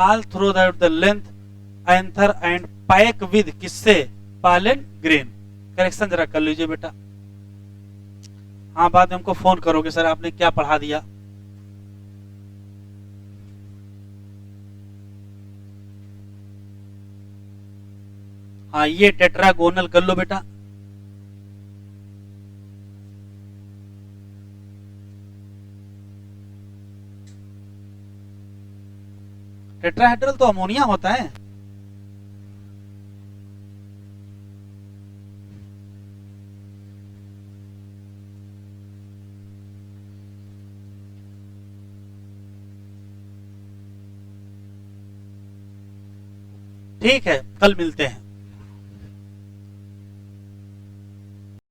all through the length anther and pack with किससे, पालन ग्रेन। करेक्शन जरा कर लीजिए बेटा। हाँ बाद में हमको फोन करोगे सर आपने क्या पढ़ा दिया। हाँ ये टेट्रागोनल कर लो बेटा। टेट्राहेड्रल तो अमोनिया होता है। ठीक है, कल मिलते हैं।